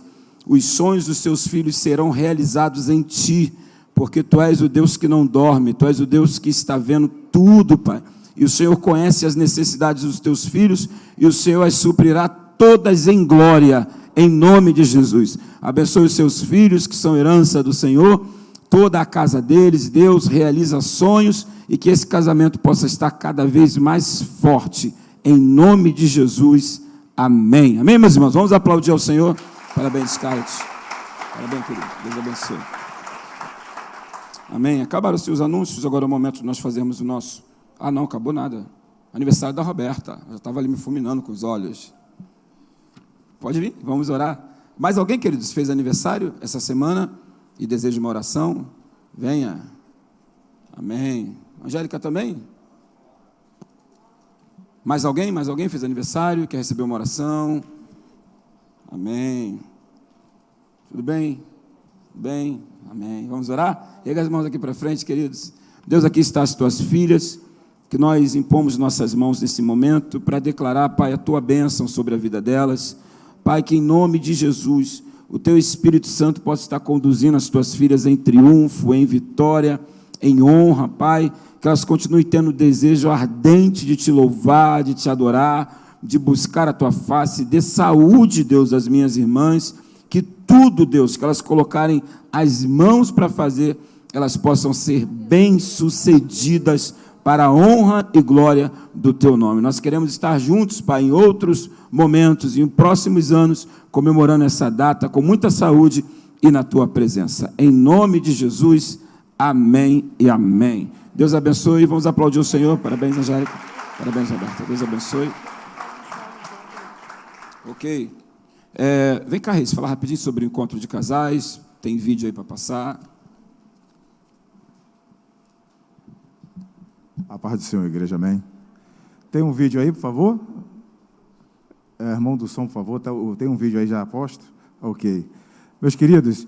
Os sonhos dos seus filhos serão realizados em Ti, porque Tu és o Deus que não dorme, Tu és o Deus que está vendo tudo, Pai. E o Senhor conhece as necessidades dos Teus filhos, e o Senhor as suprirá todas em glória, em nome de Jesus. Abençoe os seus filhos, que são herança do Senhor, toda a casa deles. Deus realiza sonhos, e que esse casamento possa estar cada vez mais forte, em nome de Jesus, amém. Amém, meus irmãos? Vamos aplaudir ao Senhor. Parabéns, Scarlett. Parabéns, querido. Deus abençoe. Amém. Acabaram-se os anúncios, agora é o momento de nós fazermos o nosso... Ah, não, acabou nada. Aniversário da Roberta. Eu já estava ali me fulminando com os olhos. Pode vir, vamos orar. Mais alguém, queridos, fez aniversário essa semana e deseja uma oração? Venha. Amém. Angélica também? Mais alguém? Mais alguém fez aniversário, quer receber uma oração? Amém. Tudo bem? Bem? Amém. Vamos orar? Erga as mãos aqui para frente, queridos. Deus, aqui está as tuas filhas, que nós impomos nossas mãos nesse momento para declarar, Pai, a tua bênção sobre a vida delas. Pai, que em nome de Jesus, o teu Espírito Santo possa estar conduzindo as tuas filhas em triunfo, em vitória, em honra, Pai, que elas continuem tendo o desejo ardente de te louvar, de te adorar, de buscar a tua face. Dê saúde, Deus, às minhas irmãs, que tudo, Deus, que elas colocarem as mãos para fazer, elas possam ser bem-sucedidas para a honra e glória do teu nome. Nós queremos estar juntos, Pai, em outros momentos, em próximos anos, comemorando essa data com muita saúde e na tua presença. Em nome de Jesus, amém e amém. Deus abençoe. Vamos aplaudir o Senhor. Parabéns, Angélica. Parabéns, Roberta. Deus abençoe. Ok. Vem cá, Reis, falar rapidinho sobre o encontro de casais. Tem vídeo aí para passar. A paz do Senhor, igreja, amém. Tem um vídeo aí, por favor? Irmão do som, por favor. Tem um vídeo aí já posto? Ok. Meus queridos,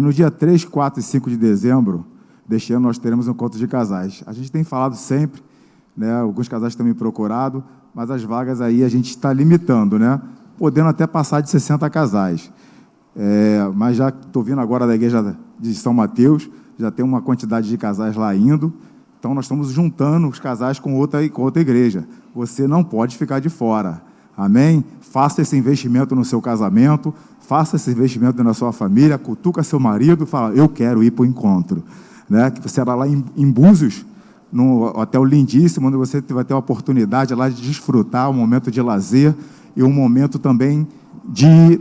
no dia 3, 4 e 5 de dezembro deste ano, nós teremos um encontro de casais. A gente tem falado sempre, né? Alguns casais têm me procurado, mas as vagas aí a gente está limitando, né? Podendo até passar de 60 casais. Mas já estou vindo agora da igreja de São Mateus, já tem uma quantidade de casais lá indo. Então, nós estamos juntando os casais com outra igreja. Você não pode ficar de fora. Amém? Faça esse investimento no seu casamento, faça esse investimento na sua família, cutuca seu marido e fala, eu quero ir para o encontro. Né? Que você será lá em Búzios, no hotel lindíssimo, onde você vai ter a oportunidade lá de desfrutar um momento de lazer e um momento também de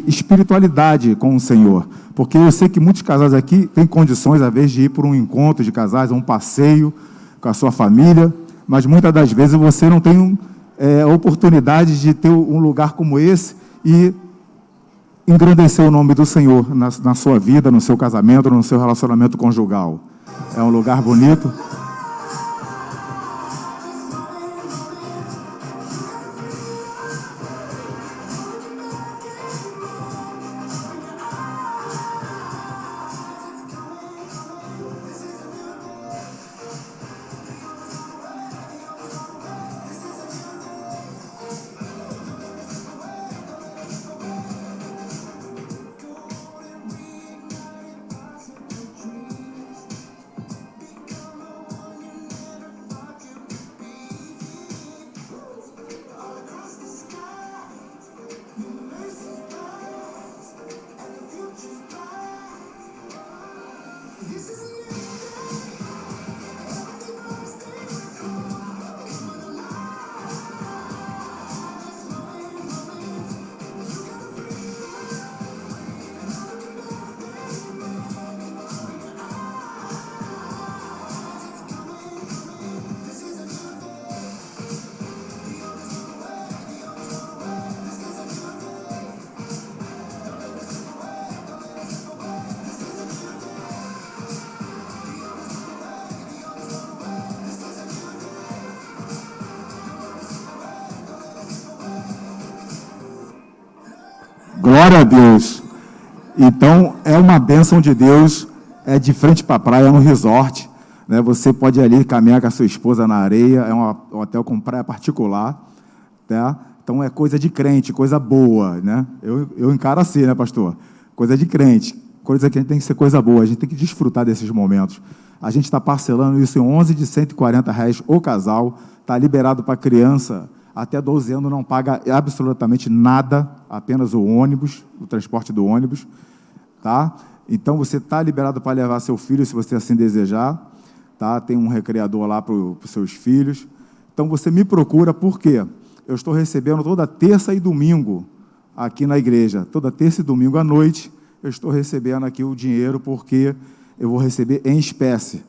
espiritualidade com o Senhor, porque eu sei que muitos casais aqui têm condições, às vezes, de ir por um encontro de casais, um passeio com a sua família, mas muitas das vezes você não tem a oportunidade de ter um lugar como esse e engrandecer o nome do Senhor na sua vida, no seu casamento, no seu relacionamento conjugal. É um lugar bonito. Glória a Deus. Então, é uma bênção de Deus, é de frente para a praia, é um resort, né? Você pode ir ali caminhar com a sua esposa na areia, é um hotel com praia particular, tá? Então, é coisa de crente, coisa boa, né? Eu encaro assim, né, pastor? Coisa de crente, coisa que a gente tem que ser coisa boa, a gente tem que desfrutar desses momentos. A gente está parcelando isso em 11 de R$ 140 o casal, está liberado para criança até 12 anos, não paga absolutamente nada, apenas o ônibus, o transporte do ônibus, tá? Então, você está liberado para levar seu filho, se você assim desejar, tá? Tem um recreador lá para os seus filhos. Então, você me procura, por quê? Eu estou recebendo toda terça e domingo aqui na igreja, toda terça e domingo à noite, eu estou recebendo aqui o dinheiro, porque eu vou receber em espécie,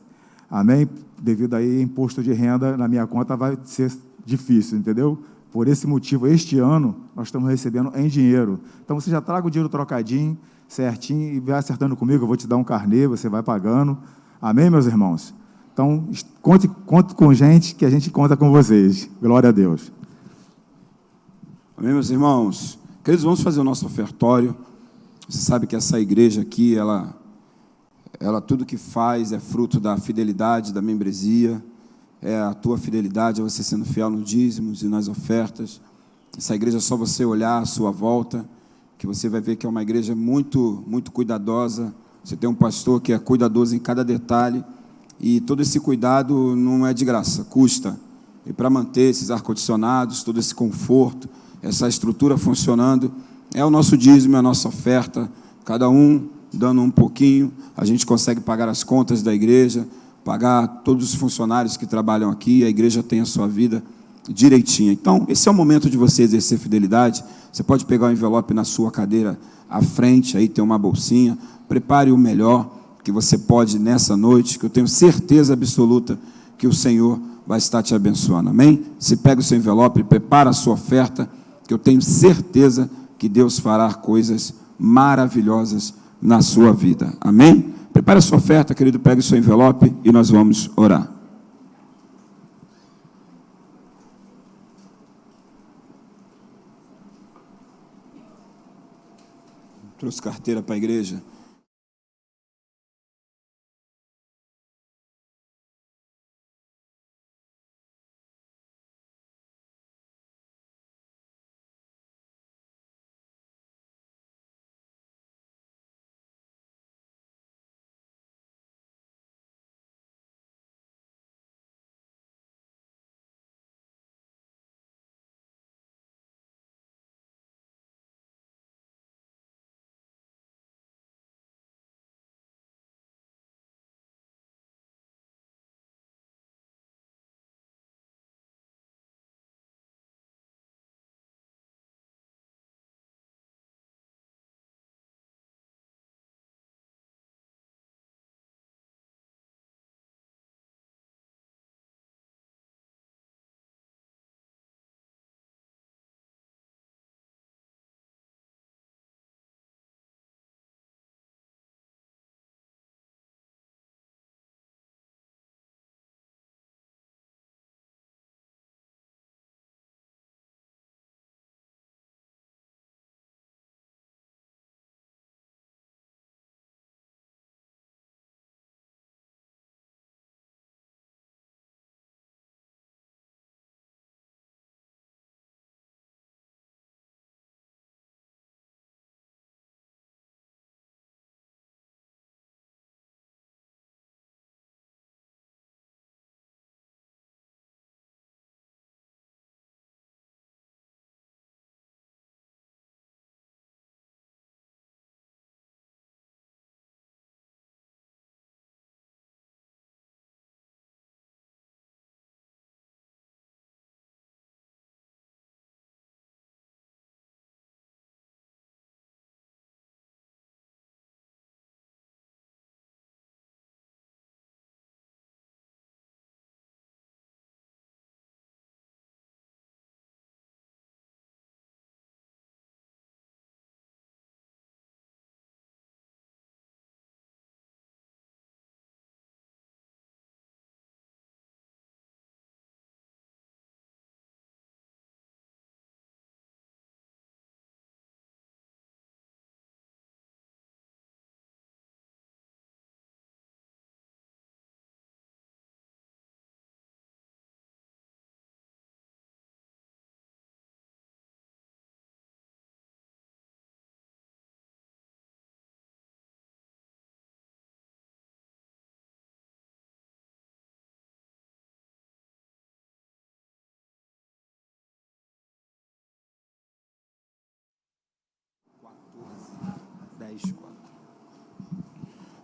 amém? Devido aí imposto de renda na minha conta vai ser difícil, entendeu? Por esse motivo, este ano, nós estamos recebendo em dinheiro. Então, você já traga o dinheiro trocadinho, certinho, e vai acertando comigo, eu vou te dar um carnê, você vai pagando. Amém, meus irmãos? Então, conte com gente, que a gente conta com vocês. Glória a Deus. Amém, meus irmãos? Queridos, vamos fazer o nosso ofertório. Você sabe que essa igreja aqui, ela tudo que faz é fruto da fidelidade, da membresia, é a tua fidelidade, é você sendo fiel nos dízimos e nas ofertas. Essa igreja é só você olhar à sua volta, que você vai ver que é uma igreja muito, muito cuidadosa. Você tem um pastor que é cuidadoso em cada detalhe, e todo esse cuidado não é de graça, custa. E para manter esses ar-condicionados, todo esse conforto, essa estrutura funcionando, é o nosso dízimo, é a nossa oferta, cada um dando um pouquinho, a gente consegue pagar as contas da igreja, pagar todos os funcionários que trabalham aqui, a igreja tem a sua vida direitinha. Então, esse é o momento de você exercer fidelidade. Você pode pegar o envelope na sua cadeira à frente, aí tem uma bolsinha, prepare o melhor que você pode nessa noite, que eu tenho certeza absoluta que o Senhor vai estar te abençoando, amém? Você pega o seu envelope, prepara a sua oferta, que eu tenho certeza que Deus fará coisas maravilhosas na sua vida, amém? Prepare a sua oferta, querido, pegue o seu envelope e nós vamos orar. Trouxe carteira para a igreja.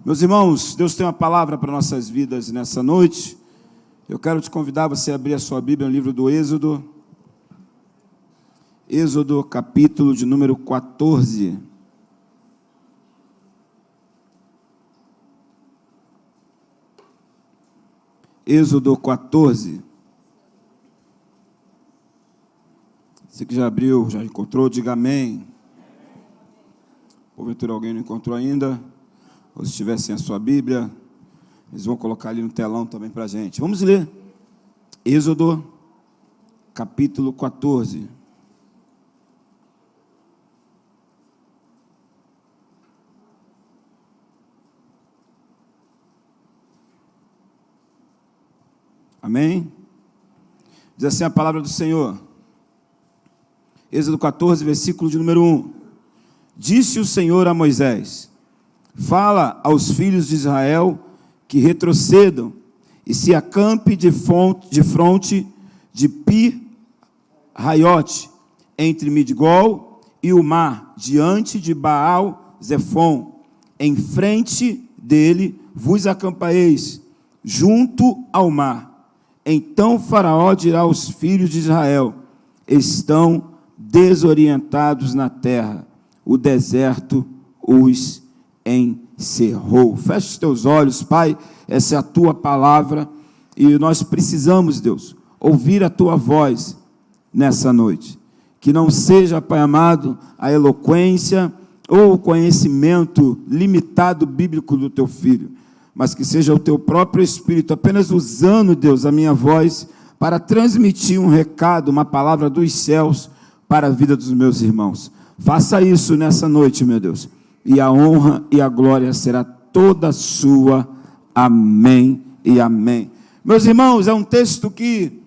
Meus irmãos, Deus tem uma palavra para nossas vidas nessa noite. Eu quero te convidar a você a abrir a sua Bíblia no livro do Êxodo. Êxodo, capítulo de número 14. Êxodo 14. Você que já abriu, já encontrou, diga amém. Porventura alguém não encontrou ainda, ou se tiver sem a sua Bíblia, eles vão colocar ali no telão também para a gente. Vamos ler. Êxodo, capítulo 14. Amém? Diz assim a palavra do Senhor. Êxodo 14, versículo de número 1. Disse o Senhor a Moisés: fala aos filhos de Israel que retrocedam e se acampe de fronte de Pi-Haiote, entre Midgol e o mar, diante de Baal-Zefon. Em frente dele vos acampareis, junto ao mar. Então Faraó dirá aos filhos de Israel: estão desorientados na terra, o deserto os encerrou. Feche os teus olhos, Pai, essa é a tua palavra, e nós precisamos, Deus, ouvir a tua voz nessa noite. Que não seja, Pai amado, a eloquência ou o conhecimento limitado bíblico do teu filho, mas que seja o teu próprio Espírito apenas usando, Deus, a minha voz para transmitir um recado, uma palavra dos céus para a vida dos meus irmãos. Faça isso nessa noite, meu Deus, e a honra e a glória será toda sua. Amém e amém. Meus irmãos, é um texto que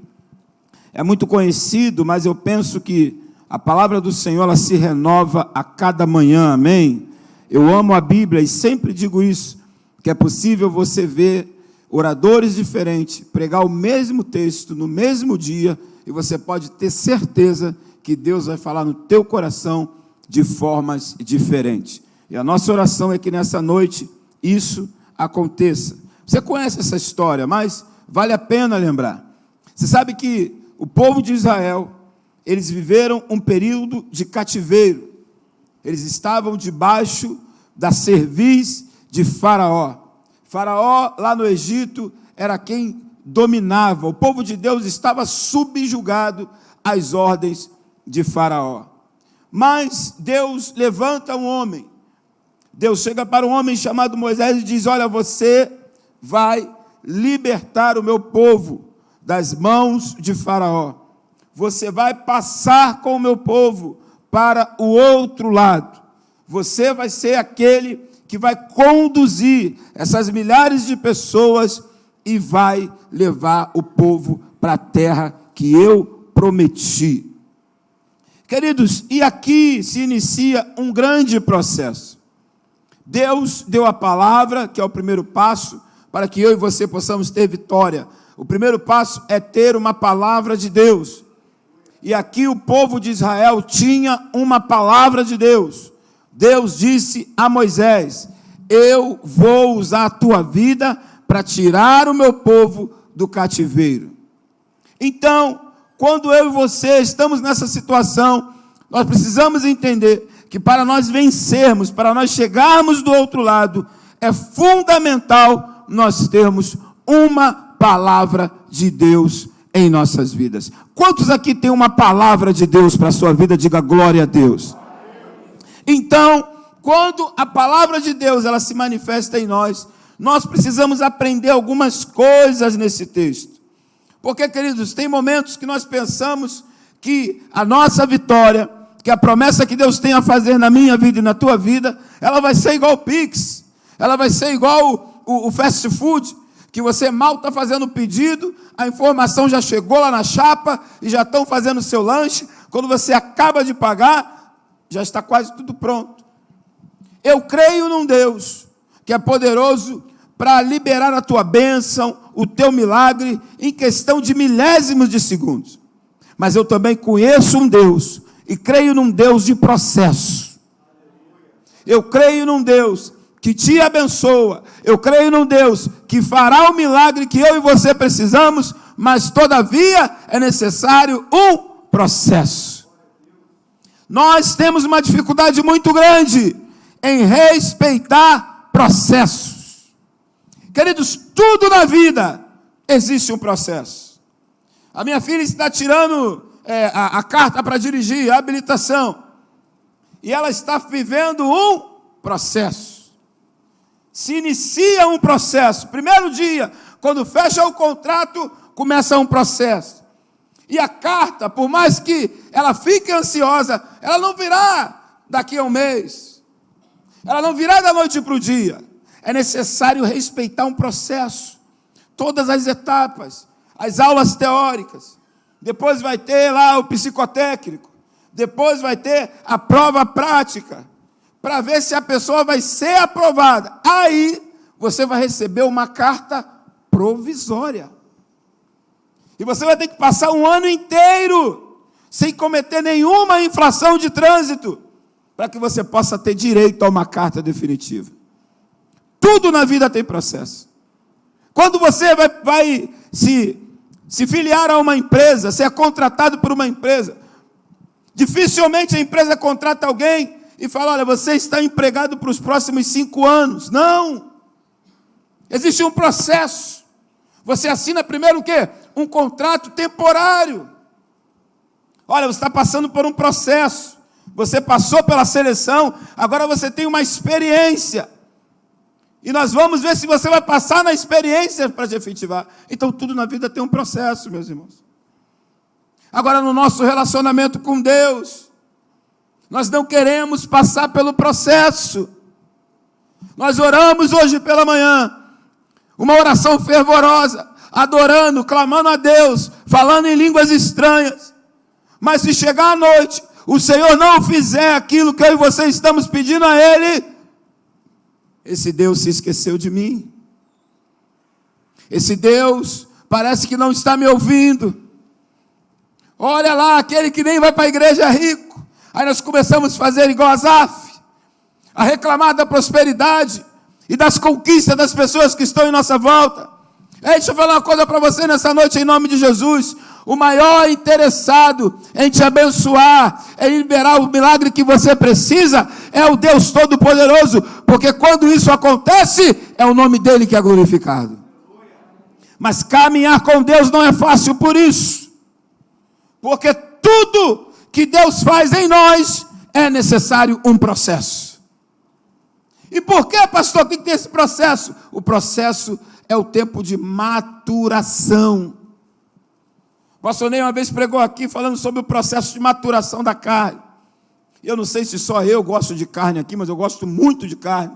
é muito conhecido, mas eu penso que a palavra do Senhor, ela se renova a cada manhã, amém? Eu amo a Bíblia e sempre digo isso, que é possível você ver oradores diferentes pregar o mesmo texto no mesmo dia, e você pode ter certeza que Deus vai falar no teu coração de formas diferentes. E a nossa oração é que nessa noite isso aconteça. Você conhece essa história, mas vale a pena lembrar. Você sabe que o povo de Israel, eles viveram um período de cativeiro. Eles estavam debaixo da cerviz de Faraó. Faraó, lá no Egito, era quem dominava. O povo de Deus estava subjugado às ordens de Faraó. Mas Deus levanta um homem. Deus chega para um homem chamado Moisés e diz: olha, você vai libertar o meu povo das mãos de Faraó. Você vai passar com o meu povo para o outro lado. Você vai ser aquele que vai conduzir essas milhares de pessoas e vai levar o povo para a terra que eu prometi. Queridos, e aqui se inicia um grande processo. Deus deu a palavra, que é o primeiro passo, para que eu e você possamos ter vitória. O primeiro passo é ter uma palavra de Deus. E aqui o povo de Israel tinha uma palavra de Deus. Deus disse a Moisés: eu vou usar a tua vida para tirar o meu povo do cativeiro. Então, quando eu e você estamos nessa situação, nós precisamos entender que para nós vencermos, para nós chegarmos do outro lado, é fundamental nós termos uma palavra de Deus em nossas vidas. Quantos aqui tem uma palavra de Deus para a sua vida? Diga glória a Deus. Então, quando a palavra de Deus ela se manifesta em nós, nós precisamos aprender algumas coisas nesse texto. Porque, queridos, tem momentos que nós pensamos que a nossa vitória, que a promessa que Deus tem a fazer na minha vida e na tua vida, ela vai ser igual o Pix, ela vai ser igual o fast food, que você mal está fazendo o pedido, a informação já chegou lá na chapa e já estão fazendo o seu lanche, quando você acaba de pagar, já está quase tudo pronto. Eu creio num Deus que é poderoso para liberar a tua bênção, o teu milagre, em questão de milésimos de segundos. Mas eu também conheço um Deus, e creio num Deus de processo. Eu creio num Deus que te abençoa. Eu creio num Deus que fará o milagre que eu e você precisamos, mas todavia é necessário um processo. Nós temos uma dificuldade muito grande em respeitar processos. Queridos, tudo na vida existe um processo. A minha filha está tirando a carta para dirigir, a habilitação. E ela está vivendo um processo. Se inicia um processo. Primeiro dia, quando fecha o contrato, começa um processo. E a carta, por mais que ela fique ansiosa, ela não virá daqui a um mês. Ela não virá da noite para o dia. É necessário respeitar um processo. Todas as etapas. As aulas teóricas. Depois vai ter lá o psicotécnico. Depois vai ter a prova prática. Para ver se a pessoa vai ser aprovada. Aí você vai receber uma carta provisória. E você vai ter que passar um ano inteiro sem cometer nenhuma infração de trânsito, para que você possa ter direito a uma carta definitiva. Tudo na vida tem processo. Quando você vai se filiar a uma empresa, ser contratado por uma empresa, dificilmente a empresa contrata alguém e fala: olha, você está empregado para os próximos 5 anos. Não! Existe um processo. Você assina primeiro o quê? Um contrato temporário. Olha, você está passando por um processo. Você passou pela seleção, agora você tem uma experiência. E nós vamos ver se você vai passar na experiência para te efetivar. Então, tudo na vida tem um processo, meus irmãos. Agora, no nosso relacionamento com Deus, nós não queremos passar pelo processo. Nós oramos hoje pela manhã, uma oração fervorosa, adorando, clamando a Deus, falando em línguas estranhas. Mas se chegar à noite, o Senhor não fizer aquilo que eu e você estamos pedindo a Ele, esse Deus se esqueceu de mim. Esse Deus parece que não está me ouvindo. Olha lá, aquele que nem vai para a igreja é rico. Aí nós começamos a fazer igual Asaf, a reclamar da prosperidade e das conquistas das pessoas que estão em nossa volta. Deixa eu falar uma coisa para você nessa noite, em nome de Jesus. O maior interessado em te abençoar, em liberar o milagre que você precisa, é o Deus Todo-Poderoso, porque quando isso acontece, é o nome dele que é glorificado. Mas caminhar com Deus não é fácil por isso, porque tudo que Deus faz em nós é necessário um processo. E por que, pastor, tem que ter esse processo? O processo é o tempo de maturação. O pastor Ney uma vez pregou aqui falando sobre o processo de maturação da carne. Eu não sei se só eu gosto de carne aqui, mas eu gosto muito de carne.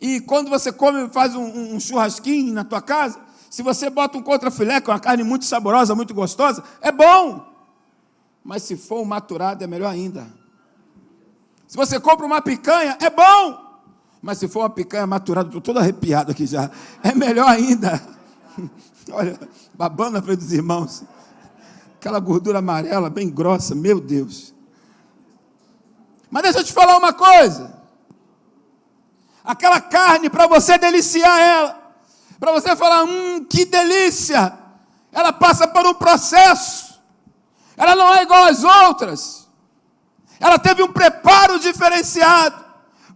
E quando você come, faz um churrasquinho na tua casa, se você bota um contrafilé, que é uma carne muito saborosa, muito gostosa, é bom. Mas se for um maturado, é melhor ainda. Se você compra uma picanha, é bom. Mas se for uma picanha maturada, estou todo arrepiado aqui já, é melhor ainda. Olha, babando na frente dos irmãos. Aquela gordura amarela, bem grossa, meu Deus. Mas deixa eu te falar uma coisa. Aquela carne, para você deliciar ela, para você falar, que delícia, ela passa por um processo. Ela não é igual às outras. Ela teve um preparo diferenciado.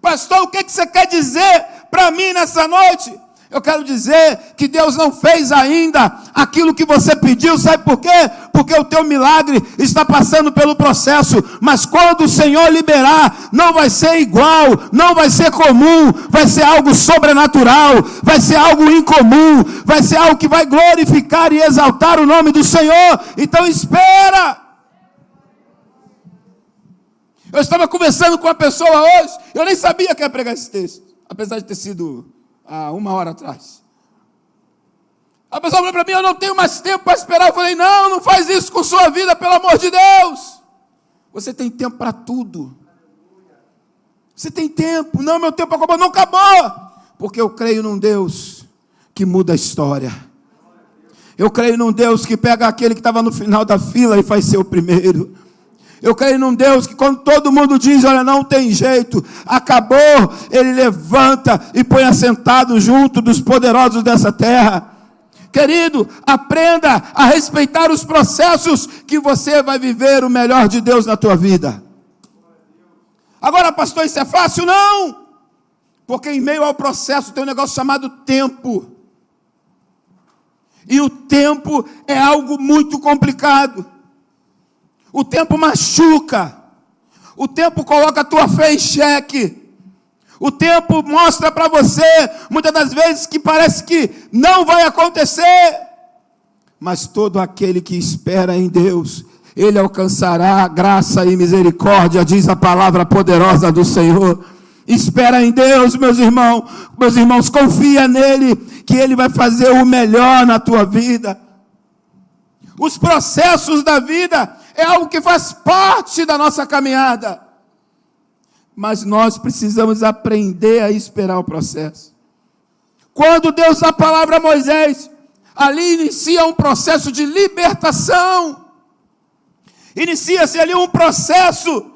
Pastor, o que você quer dizer para mim nessa noite? Eu quero dizer que Deus não fez ainda aquilo que você pediu, sabe por quê? Porque o teu milagre está passando pelo processo, mas quando o Senhor liberar, não vai ser igual, não vai ser comum, vai ser algo sobrenatural, vai ser algo incomum, vai ser algo que vai glorificar e exaltar o nome do Senhor. Então espera. Eu estava conversando com uma pessoa hoje, eu nem sabia que ia pregar esse texto, apesar de ter sido há 1 hora atrás. A pessoa falou para mim, eu não tenho mais tempo para esperar. Eu falei, não faz isso com sua vida, pelo amor de Deus. Você tem tempo para tudo. Você tem tempo. Não, meu tempo acabou. Não acabou. Porque eu creio num Deus que muda a história. Eu creio num Deus que pega aquele que estava no final da fila e faz ser o primeiro. Eu creio num Deus que quando todo mundo diz, olha, não tem jeito, acabou, Ele levanta e põe assentado junto dos poderosos dessa terra. Querido, aprenda a respeitar os processos que você vai viver o melhor de Deus na tua vida. Agora, pastor, isso é fácil? Não! Porque em meio ao processo tem um negócio chamado tempo. E o tempo é algo muito complicado. O tempo machuca. O tempo coloca a tua fé em xeque. O tempo mostra para você, muitas das vezes, que parece que não vai acontecer. Mas todo aquele que espera em Deus, ele alcançará graça e misericórdia, diz a palavra poderosa do Senhor. Espera em Deus, meus irmãos, confia nele, que Ele vai fazer o melhor na tua vida. Os processos da vida é algo que faz parte da nossa caminhada. Mas nós precisamos aprender a esperar o processo. Quando Deus dá a palavra a Moisés, ali inicia um processo de libertação. Inicia-se ali um processo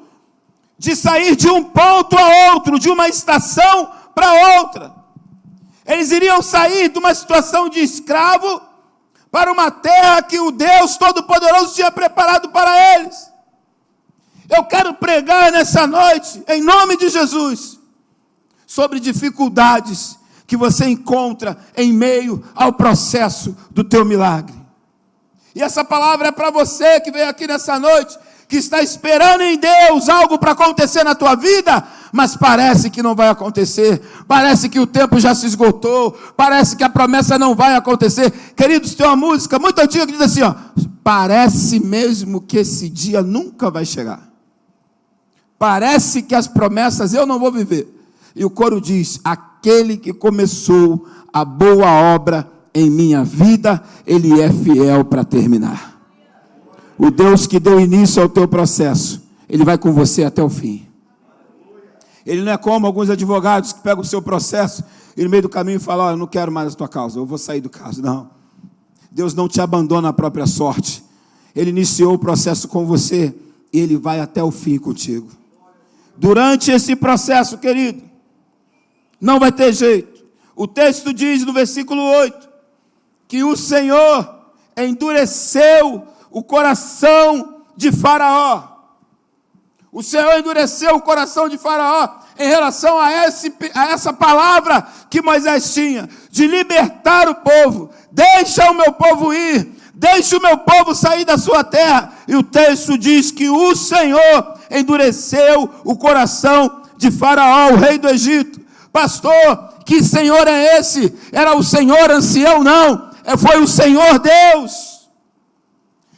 de sair de um ponto a outro, de uma estação para outra. Eles iriam sair de uma situação de escravo para uma terra que o Deus Todo-Poderoso tinha preparado para eles. Eu quero pregar nessa noite, em nome de Jesus, sobre dificuldades que você encontra em meio ao processo do teu milagre. E essa palavra é para você que veio aqui nessa noite, que está esperando em Deus algo para acontecer na tua vida, mas parece que não vai acontecer, parece que o tempo já se esgotou, parece que a promessa não vai acontecer. Queridos, tem uma música muito antiga que diz assim, ó, parece mesmo que esse dia nunca vai chegar, parece que as promessas eu não vou viver. E o coro diz, aquele que começou a boa obra em minha vida, Ele é fiel para terminar. O Deus que deu início ao teu processo, Ele vai com você até o fim. Ele não é como alguns advogados que pegam o seu processo e no meio do caminho falam, eu não quero mais a tua causa, eu vou sair do caso. Não. Deus não te abandona à própria sorte. Ele iniciou o processo com você e Ele vai até o fim contigo. Durante esse processo, querido, não vai ter jeito. O texto diz no versículo 8, que o Senhor endureceu o coração de Faraó. O Senhor endureceu o coração de Faraó em relação a essa palavra que Moisés tinha, de libertar o povo. Deixa o meu povo ir, deixa o meu povo sair da sua terra. E o texto diz que o Senhor endureceu o coração de Faraó, o rei do Egito. Pastor, que Senhor é esse? Era o Senhor ancião? Não, foi o Senhor Deus.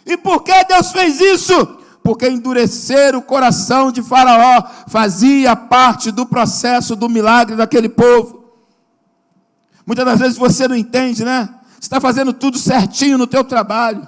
E por que Deus fez isso? Porque endurecer o coração de Faraó fazia parte do processo do milagre daquele povo. Muitas das vezes você não entende, né? Você está fazendo tudo certinho no teu trabalho.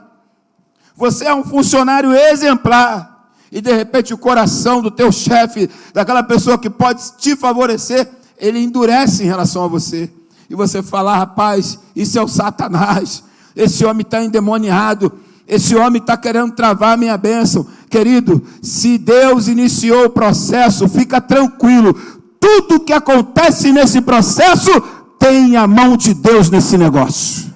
Você é um funcionário exemplar. E de repente o coração do teu chefe, daquela pessoa que pode te favorecer, ele endurece em relação a você. E você fala, rapaz, isso é o Satanás. Esse homem está endemoniado. Esse homem está querendo travar a minha bênção. Querido, se Deus iniciou o processo, fica tranquilo. Tudo que acontece nesse processo, tem a mão de Deus nesse negócio.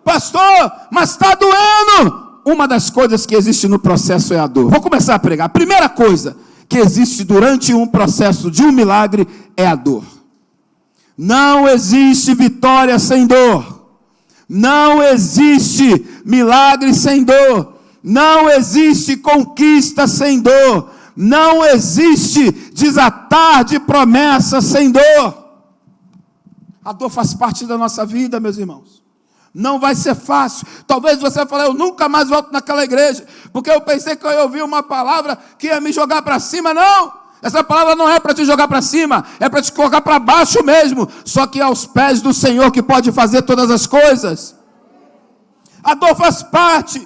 Pastor, mas está doendo. Uma das coisas que existe no processo é a dor. Vou começar a pregar. A primeira coisa que existe durante um processo de um milagre é a dor. Não existe vitória sem dor. Não existe milagre sem dor. Não existe conquista sem dor. Não existe desatar de promessa sem dor. A dor faz parte da nossa vida, meus irmãos. Não vai ser fácil. Talvez você vai falar, eu nunca mais volto naquela igreja, porque eu pensei que eu ia ouvir uma palavra que ia me jogar para cima. Não! Essa palavra não é para te jogar para cima, é para te colocar para baixo mesmo. Só que é aos pés do Senhor que pode fazer todas as coisas. A dor faz parte.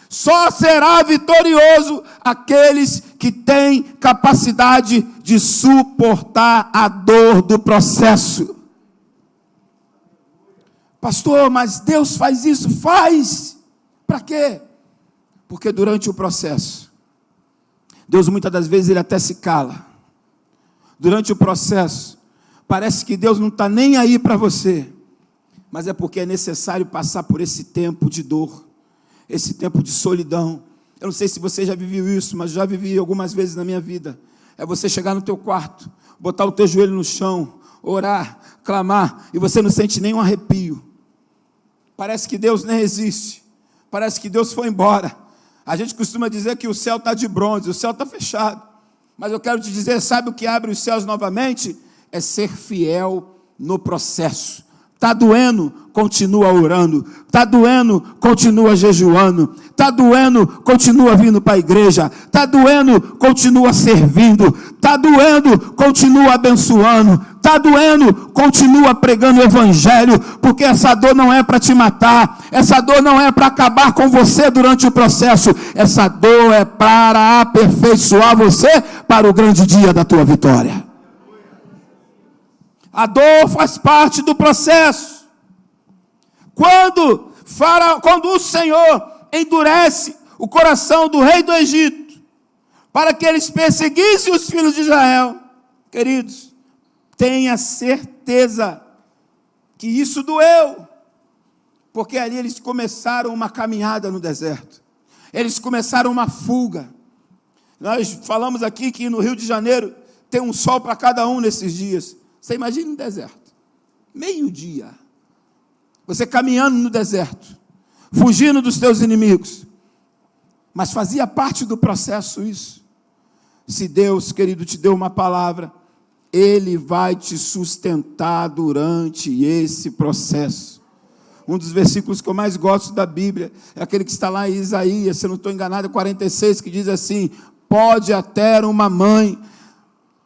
Só será vitorioso aqueles que têm capacidade de suportar a dor do processo. Pastor, mas Deus faz isso? Faz. Para quê? Porque durante o processo, Deus muitas das vezes ele até se cala. Durante o processo, parece que Deus não está nem aí para você, mas é porque é necessário passar por esse tempo de dor, esse tempo de solidão. Eu não sei se você já viveu isso, mas já vivi algumas vezes na minha vida. É você chegar no teu quarto, botar o teu joelho no chão, orar, clamar, e você não sente nenhum arrepio. Parece que Deus nem existe, parece que Deus foi embora. A gente costuma dizer que o céu está de bronze, o céu está fechado. Mas eu quero te dizer, sabe o que abre os céus novamente? É ser fiel no processo. Está doendo, continua orando. Está doendo, continua jejuando. Está doendo, continua vindo para a igreja. Está doendo, continua servindo. Está doendo, continua abençoando. Está doendo, continua pregando o evangelho, porque essa dor não é para te matar, essa dor não é para acabar com você durante o processo, essa dor é para aperfeiçoar você para o grande dia da tua vitória. A dor faz parte do processo. Quando o Senhor endurece o coração do rei do Egito, para que eles perseguissem os filhos de Israel, queridos, tenha certeza que isso doeu, porque ali eles começaram uma caminhada no deserto, eles começaram uma fuga. Nós falamos aqui que no Rio de Janeiro tem um sol para cada um nesses dias. Você imagina um deserto, meio-dia, você caminhando no deserto, fugindo dos teus inimigos, mas fazia parte do processo isso. Se Deus, querido, te deu uma palavra, Ele vai te sustentar durante esse processo. Um dos versículos que eu mais gosto da Bíblia é aquele que está lá em Isaías, se eu não estou enganado, 46, que diz assim: pode até uma mãe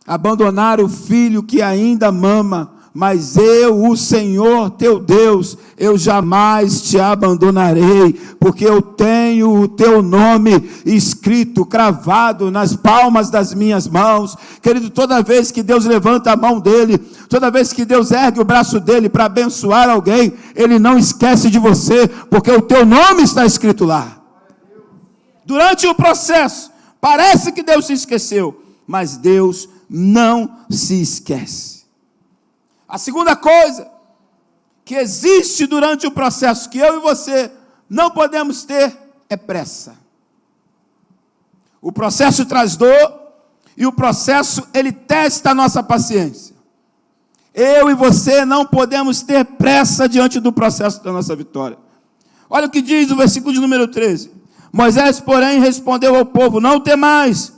abandonar o filho que ainda mama, mas eu, o Senhor teu Deus, eu jamais te abandonarei, porque eu tenho o teu nome escrito, cravado nas palmas das minhas mãos. Querido, toda vez que Deus levanta a mão dele, toda vez que Deus ergue o braço dele para abençoar alguém, ele não esquece de você, porque o teu nome está escrito lá. Durante o processo, parece que Deus se esqueceu, mas Deus não se esquece. A segunda coisa que existe durante o processo, que eu e você não podemos ter, é pressa. O processo traz dor, e o processo, ele testa a nossa paciência. Eu e você não podemos ter pressa diante do processo da nossa vitória. Olha o que diz o versículo de número 13. Moisés, porém, respondeu ao povo: não temais,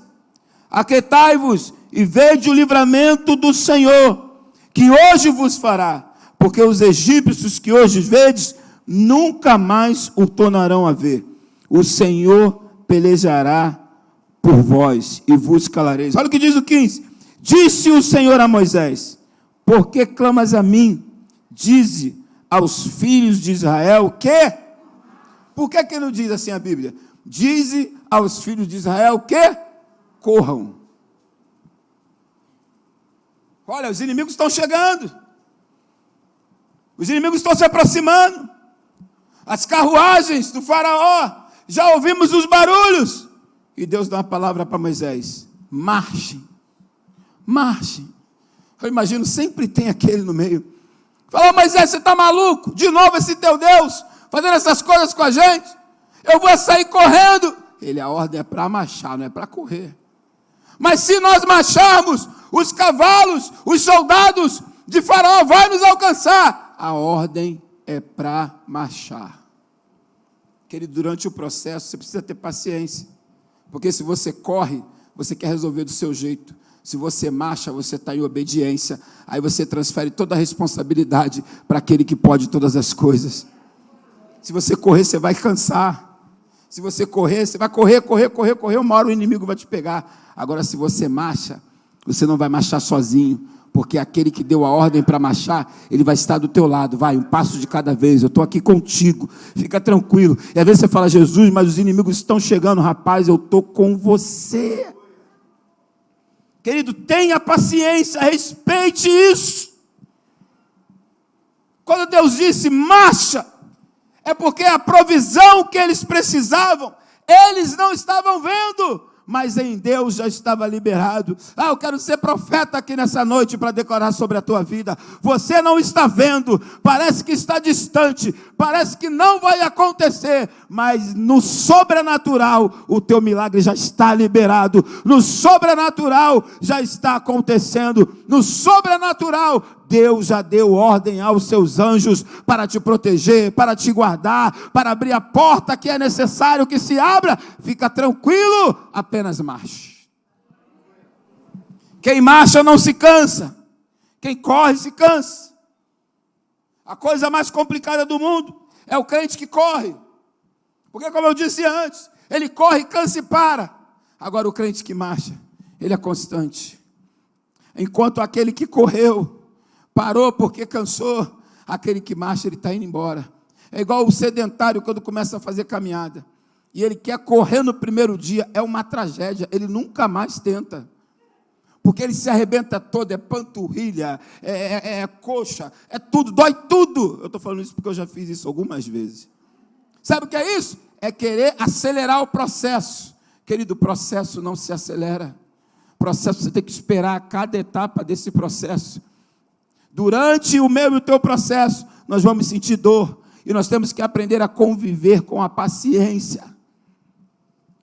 aquietai-vos e vede o livramento do Senhor, que hoje vos fará, porque os egípcios que hoje vedes, nunca mais o tornarão a ver. O Senhor pelejará por vós, e vos calareis. Olha o que diz o 15. Disse o Senhor a Moisés: por que clamas a mim? Dize aos filhos de Israel que... Por que não diz assim a Bíblia? Dize aos filhos de Israel que corram. Olha, os inimigos estão chegando. Os inimigos estão se aproximando. As carruagens do faraó, já ouvimos os barulhos. E Deus dá uma palavra para Moisés: marchem, marchem. Eu imagino, sempre tem aquele no meio. Fala: Moisés, você está maluco? De novo esse teu Deus fazendo essas coisas com a gente? Eu vou sair correndo. Ele, a ordem é para marchar, não é para correr. Mas se nós marcharmos, os cavalos, os soldados de Faraó vão nos alcançar. A ordem é para marchar. Querido, durante o processo você precisa ter paciência, porque se você corre, você quer resolver do seu jeito. Se você marcha, você está em obediência. Aí você transfere toda a responsabilidade para aquele que pode todas as coisas. Se você correr, você vai cansar. Se você correr, você vai correr, uma hora o inimigo vai te pegar. Agora, se você marcha, você não vai marchar sozinho, porque aquele que deu a ordem para marchar, ele vai estar do teu lado. Vai, um passo de cada vez, eu estou aqui contigo, fica tranquilo. E às vezes você fala: Jesus, mas os inimigos estão chegando. Rapaz, eu estou com você. Querido, tenha paciência, respeite isso. Quando Deus disse marcha, é porque a provisão que eles precisavam, eles não estavam vendo, mas em Deus já estava liberado. Eu quero ser profeta aqui nessa noite para declarar sobre a tua vida. Você não está vendo, parece que está distante, parece que não vai acontecer, mas no sobrenatural o teu milagre já está liberado, no sobrenatural já está acontecendo, no sobrenatural Deus já deu ordem aos seus anjos para te proteger, para te guardar, para abrir a porta que é necessário que se abra. Fica tranquilo, apenas marche. Quem marcha não se cansa, quem corre se cansa. A coisa mais complicada do mundo é o crente que corre, porque, como eu disse antes, ele corre, cansa e para. Agora o crente que marcha, ele é constante. Enquanto aquele que correu parou porque cansou, aquele que marcha, ele está indo embora. É igual o sedentário quando começa a fazer caminhada, e ele quer correr no primeiro dia, é uma tragédia, ele nunca mais tenta, porque ele se arrebenta todo, é panturrilha, é coxa, é tudo, dói tudo. Eu estou falando isso porque eu já fiz isso algumas vezes. Sabe o que é isso? É querer acelerar o processo. Querido, o processo não se acelera, o processo você tem que esperar cada etapa desse processo. Durante o meu e o teu processo, nós vamos sentir dor, e nós temos que aprender a conviver com a paciência.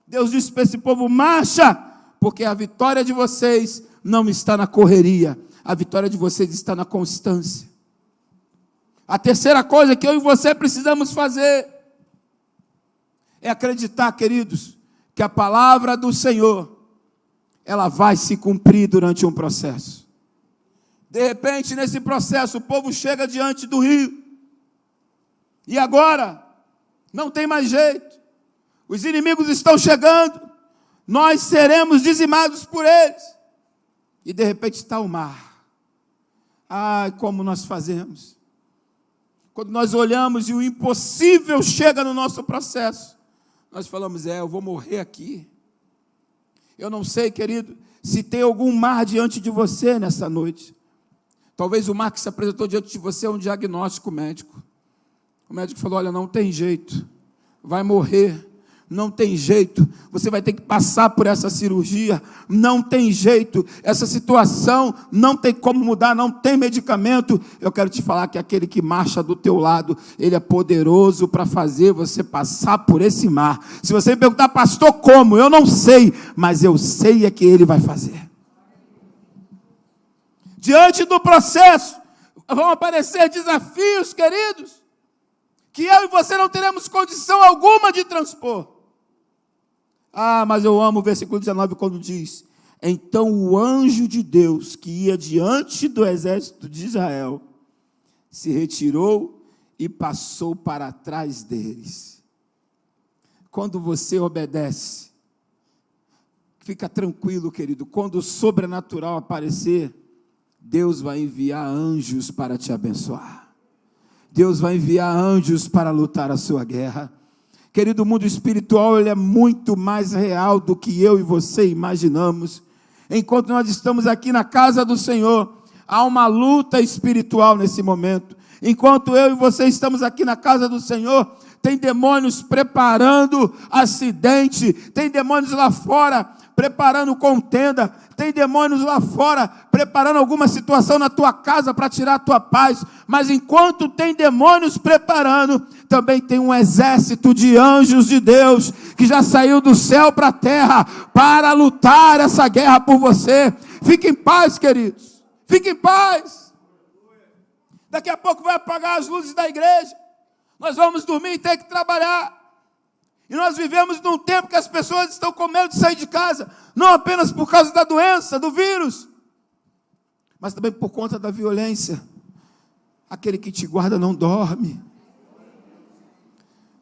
Deus disse para esse povo: marcha, porque a vitória de vocês não está na correria, a vitória de vocês está na constância. A terceira coisa que eu e você precisamos fazer é acreditar, queridos, que a palavra do Senhor, ela vai se cumprir durante um processo. De repente, nesse processo, o povo chega diante do rio. E agora, não tem mais jeito. Os inimigos estão chegando. Nós seremos dizimados por eles. E de repente está o mar. Ai, como nós fazemos. Quando nós olhamos e o impossível chega no nosso processo, nós falamos: eu vou morrer aqui. Eu não sei, querido, se tem algum mar diante de você nessa noite. Talvez o mar que se apresentou diante de você é um diagnóstico médico. O médico falou: olha, não tem jeito, vai morrer, não tem jeito, você vai ter que passar por essa cirurgia, não tem jeito, essa situação não tem como mudar, não tem medicamento. Eu quero te falar que aquele que marcha do teu lado, ele é poderoso para fazer você passar por esse mar. Se você me perguntar: pastor, como? Eu não sei, mas eu sei é que ele vai fazer. Diante do processo, vão aparecer desafios, queridos, que eu e você não teremos condição alguma de transpor. Mas eu amo o versículo 19 quando diz: então o anjo de Deus que ia diante do exército de Israel se retirou e passou para trás deles. Quando você obedece, fica tranquilo, querido, quando o sobrenatural aparecer, Deus vai enviar anjos para te abençoar. Deus vai enviar anjos para lutar a sua guerra. Querido, o mundo espiritual, ele é muito mais real do que eu e você imaginamos. Enquanto nós estamos aqui na casa do Senhor, há uma luta espiritual nesse momento. Enquanto eu e você estamos aqui na casa do Senhor, tem demônios preparando acidente, tem demônios lá fora preparando contenda, tem demônios lá fora preparando alguma situação na tua casa para tirar a tua paz. Mas enquanto tem demônios preparando, também tem um exército de anjos de Deus que já saiu do céu para a terra para lutar essa guerra por você. Fique em paz, queridos, fique em paz. Daqui a pouco vai apagar as luzes da igreja, nós vamos dormir e ter que trabalhar. E nós vivemos num tempo que as pessoas estão com medo de sair de casa, não apenas por causa da doença, do vírus, mas também por conta da violência. Aquele que te guarda não dorme.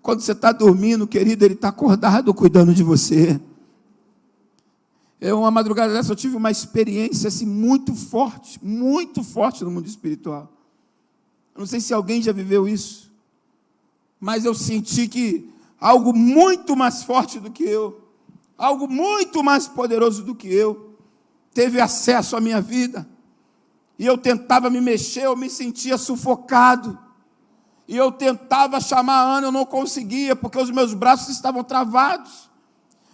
Quando você está dormindo, querido, ele está acordado cuidando de você. Uma madrugada dessa eu tive uma experiência assim, muito forte no mundo espiritual. Eu não sei se alguém já viveu isso, mas eu senti que algo muito mais forte do que eu, algo muito mais poderoso do que eu, teve acesso à minha vida. E eu tentava me mexer, eu me sentia sufocado. E eu tentava chamar a Ana, eu não conseguia, porque os meus braços estavam travados.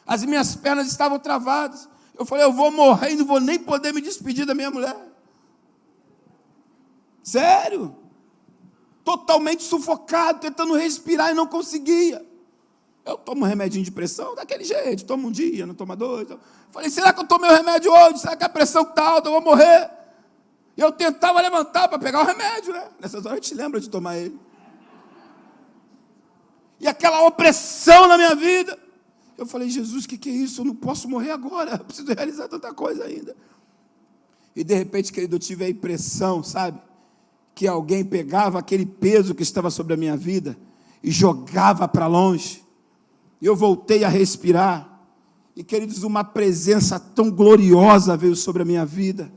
As minhas pernas estavam travadas. Eu falei, eu vou morrer e não vou nem poder me despedir da minha mulher. Sério. Totalmente sufocado, tentando respirar e não conseguia. Eu tomo um remedinho de pressão daquele jeito, tomo um dia, não tomo dois. Falei, será que eu tomei o remédio hoje? Será que a pressão está alta, eu vou morrer? E eu tentava levantar para pegar o remédio, né? Nessas horas a gente lembra de tomar ele. E aquela opressão na minha vida. Eu falei, Jesus, o que é isso? Eu não posso morrer agora, eu preciso realizar tanta coisa ainda. E de repente, querido, eu tive a impressão, sabe? Que alguém pegava aquele peso que estava sobre a minha vida e jogava para longe. E eu voltei a respirar. E, queridos, uma presença tão gloriosa veio sobre a minha vida.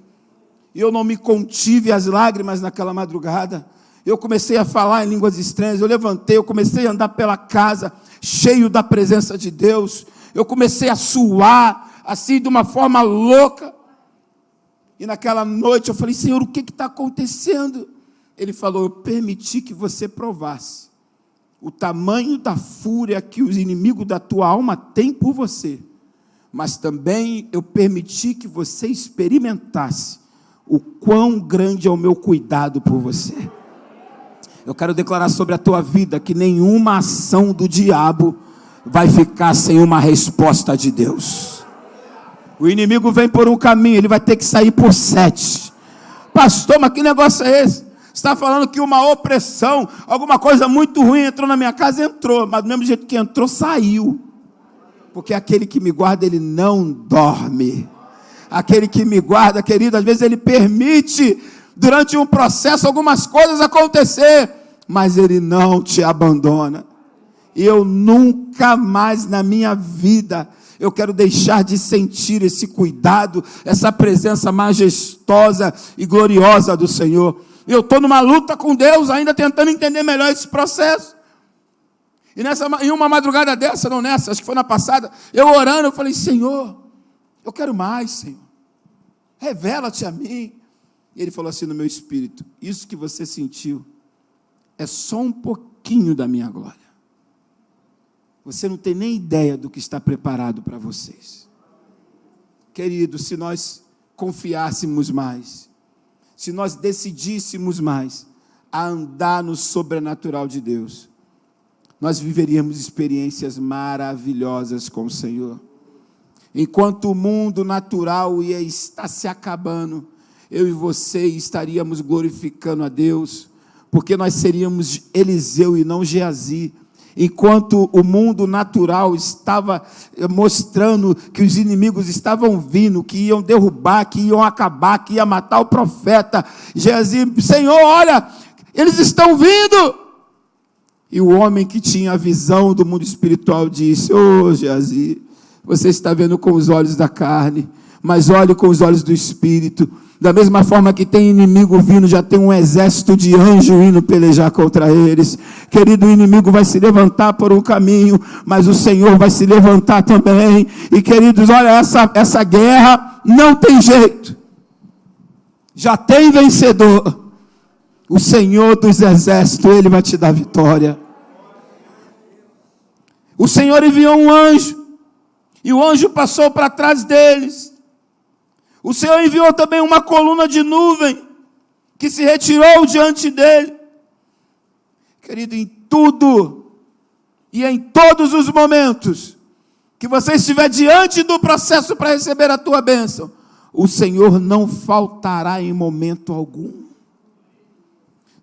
E eu não me contive as lágrimas naquela madrugada. Eu comecei a falar em línguas estranhas. Eu levantei, eu comecei a andar pela casa, cheio da presença de Deus. Eu comecei a suar, assim, de uma forma louca. E naquela noite eu falei, Senhor, o que está acontecendo? Ele falou, eu permiti que você provasse o tamanho da fúria que os inimigos da tua alma têm por você, mas também eu permiti que você experimentasse o quão grande é o meu cuidado por você. Eu quero declarar sobre a tua vida que nenhuma ação do diabo vai ficar sem uma resposta de Deus. O inimigo vem por um caminho, ele vai ter que sair por 7. Pastor, mas que negócio é esse? Você está falando que uma opressão, alguma coisa muito ruim entrou na minha casa? Entrou, mas do mesmo jeito que entrou, saiu. Porque aquele que me guarda, ele não dorme. Aquele que me guarda, querido, às vezes ele permite, durante um processo, algumas coisas acontecer, mas ele não te abandona. E eu nunca mais na minha vida, eu quero deixar de sentir esse cuidado, essa presença majestosa e gloriosa do Senhor. Eu estou numa luta com Deus, ainda tentando entender melhor esse processo. E em uma madrugada dessa, não nessa, acho que foi na passada, eu orando, eu falei, Senhor, eu quero mais, Senhor. Revela-te a mim. E Ele falou assim no meu espírito, isso que você sentiu é só um pouquinho da minha glória. Você não tem nem ideia do que está preparado para vocês. Querido, se nós confiássemos mais, se nós decidíssemos mais a andar no sobrenatural de Deus, nós viveríamos experiências maravilhosas com o Senhor. Enquanto o mundo natural ia estar se acabando, eu e você estaríamos glorificando a Deus, porque nós seríamos Eliseu e não Geazi. Enquanto o mundo natural estava mostrando que os inimigos estavam vindo, que iam derrubar, que iam acabar, que ia matar o profeta, Geazi, Senhor, olha, eles estão vindo. E o homem que tinha a visão do mundo espiritual disse, Geazi, você está vendo com os olhos da carne, mas olhe com os olhos do Espírito. Da mesma forma que tem inimigo vindo, já tem um exército de anjos indo pelejar contra eles. Querido, o inimigo vai se levantar por um caminho, mas o Senhor vai se levantar também. E queridos, olha, essa guerra não tem jeito. Já tem vencedor. O Senhor dos exércitos, Ele vai te dar vitória. O Senhor enviou um anjo, e o anjo passou para trás deles. O Senhor enviou também uma coluna de nuvem, que se retirou diante dele. Querido, em tudo, e em todos os momentos, que você estiver diante do processo para receber a tua bênção, o Senhor não faltará em momento algum.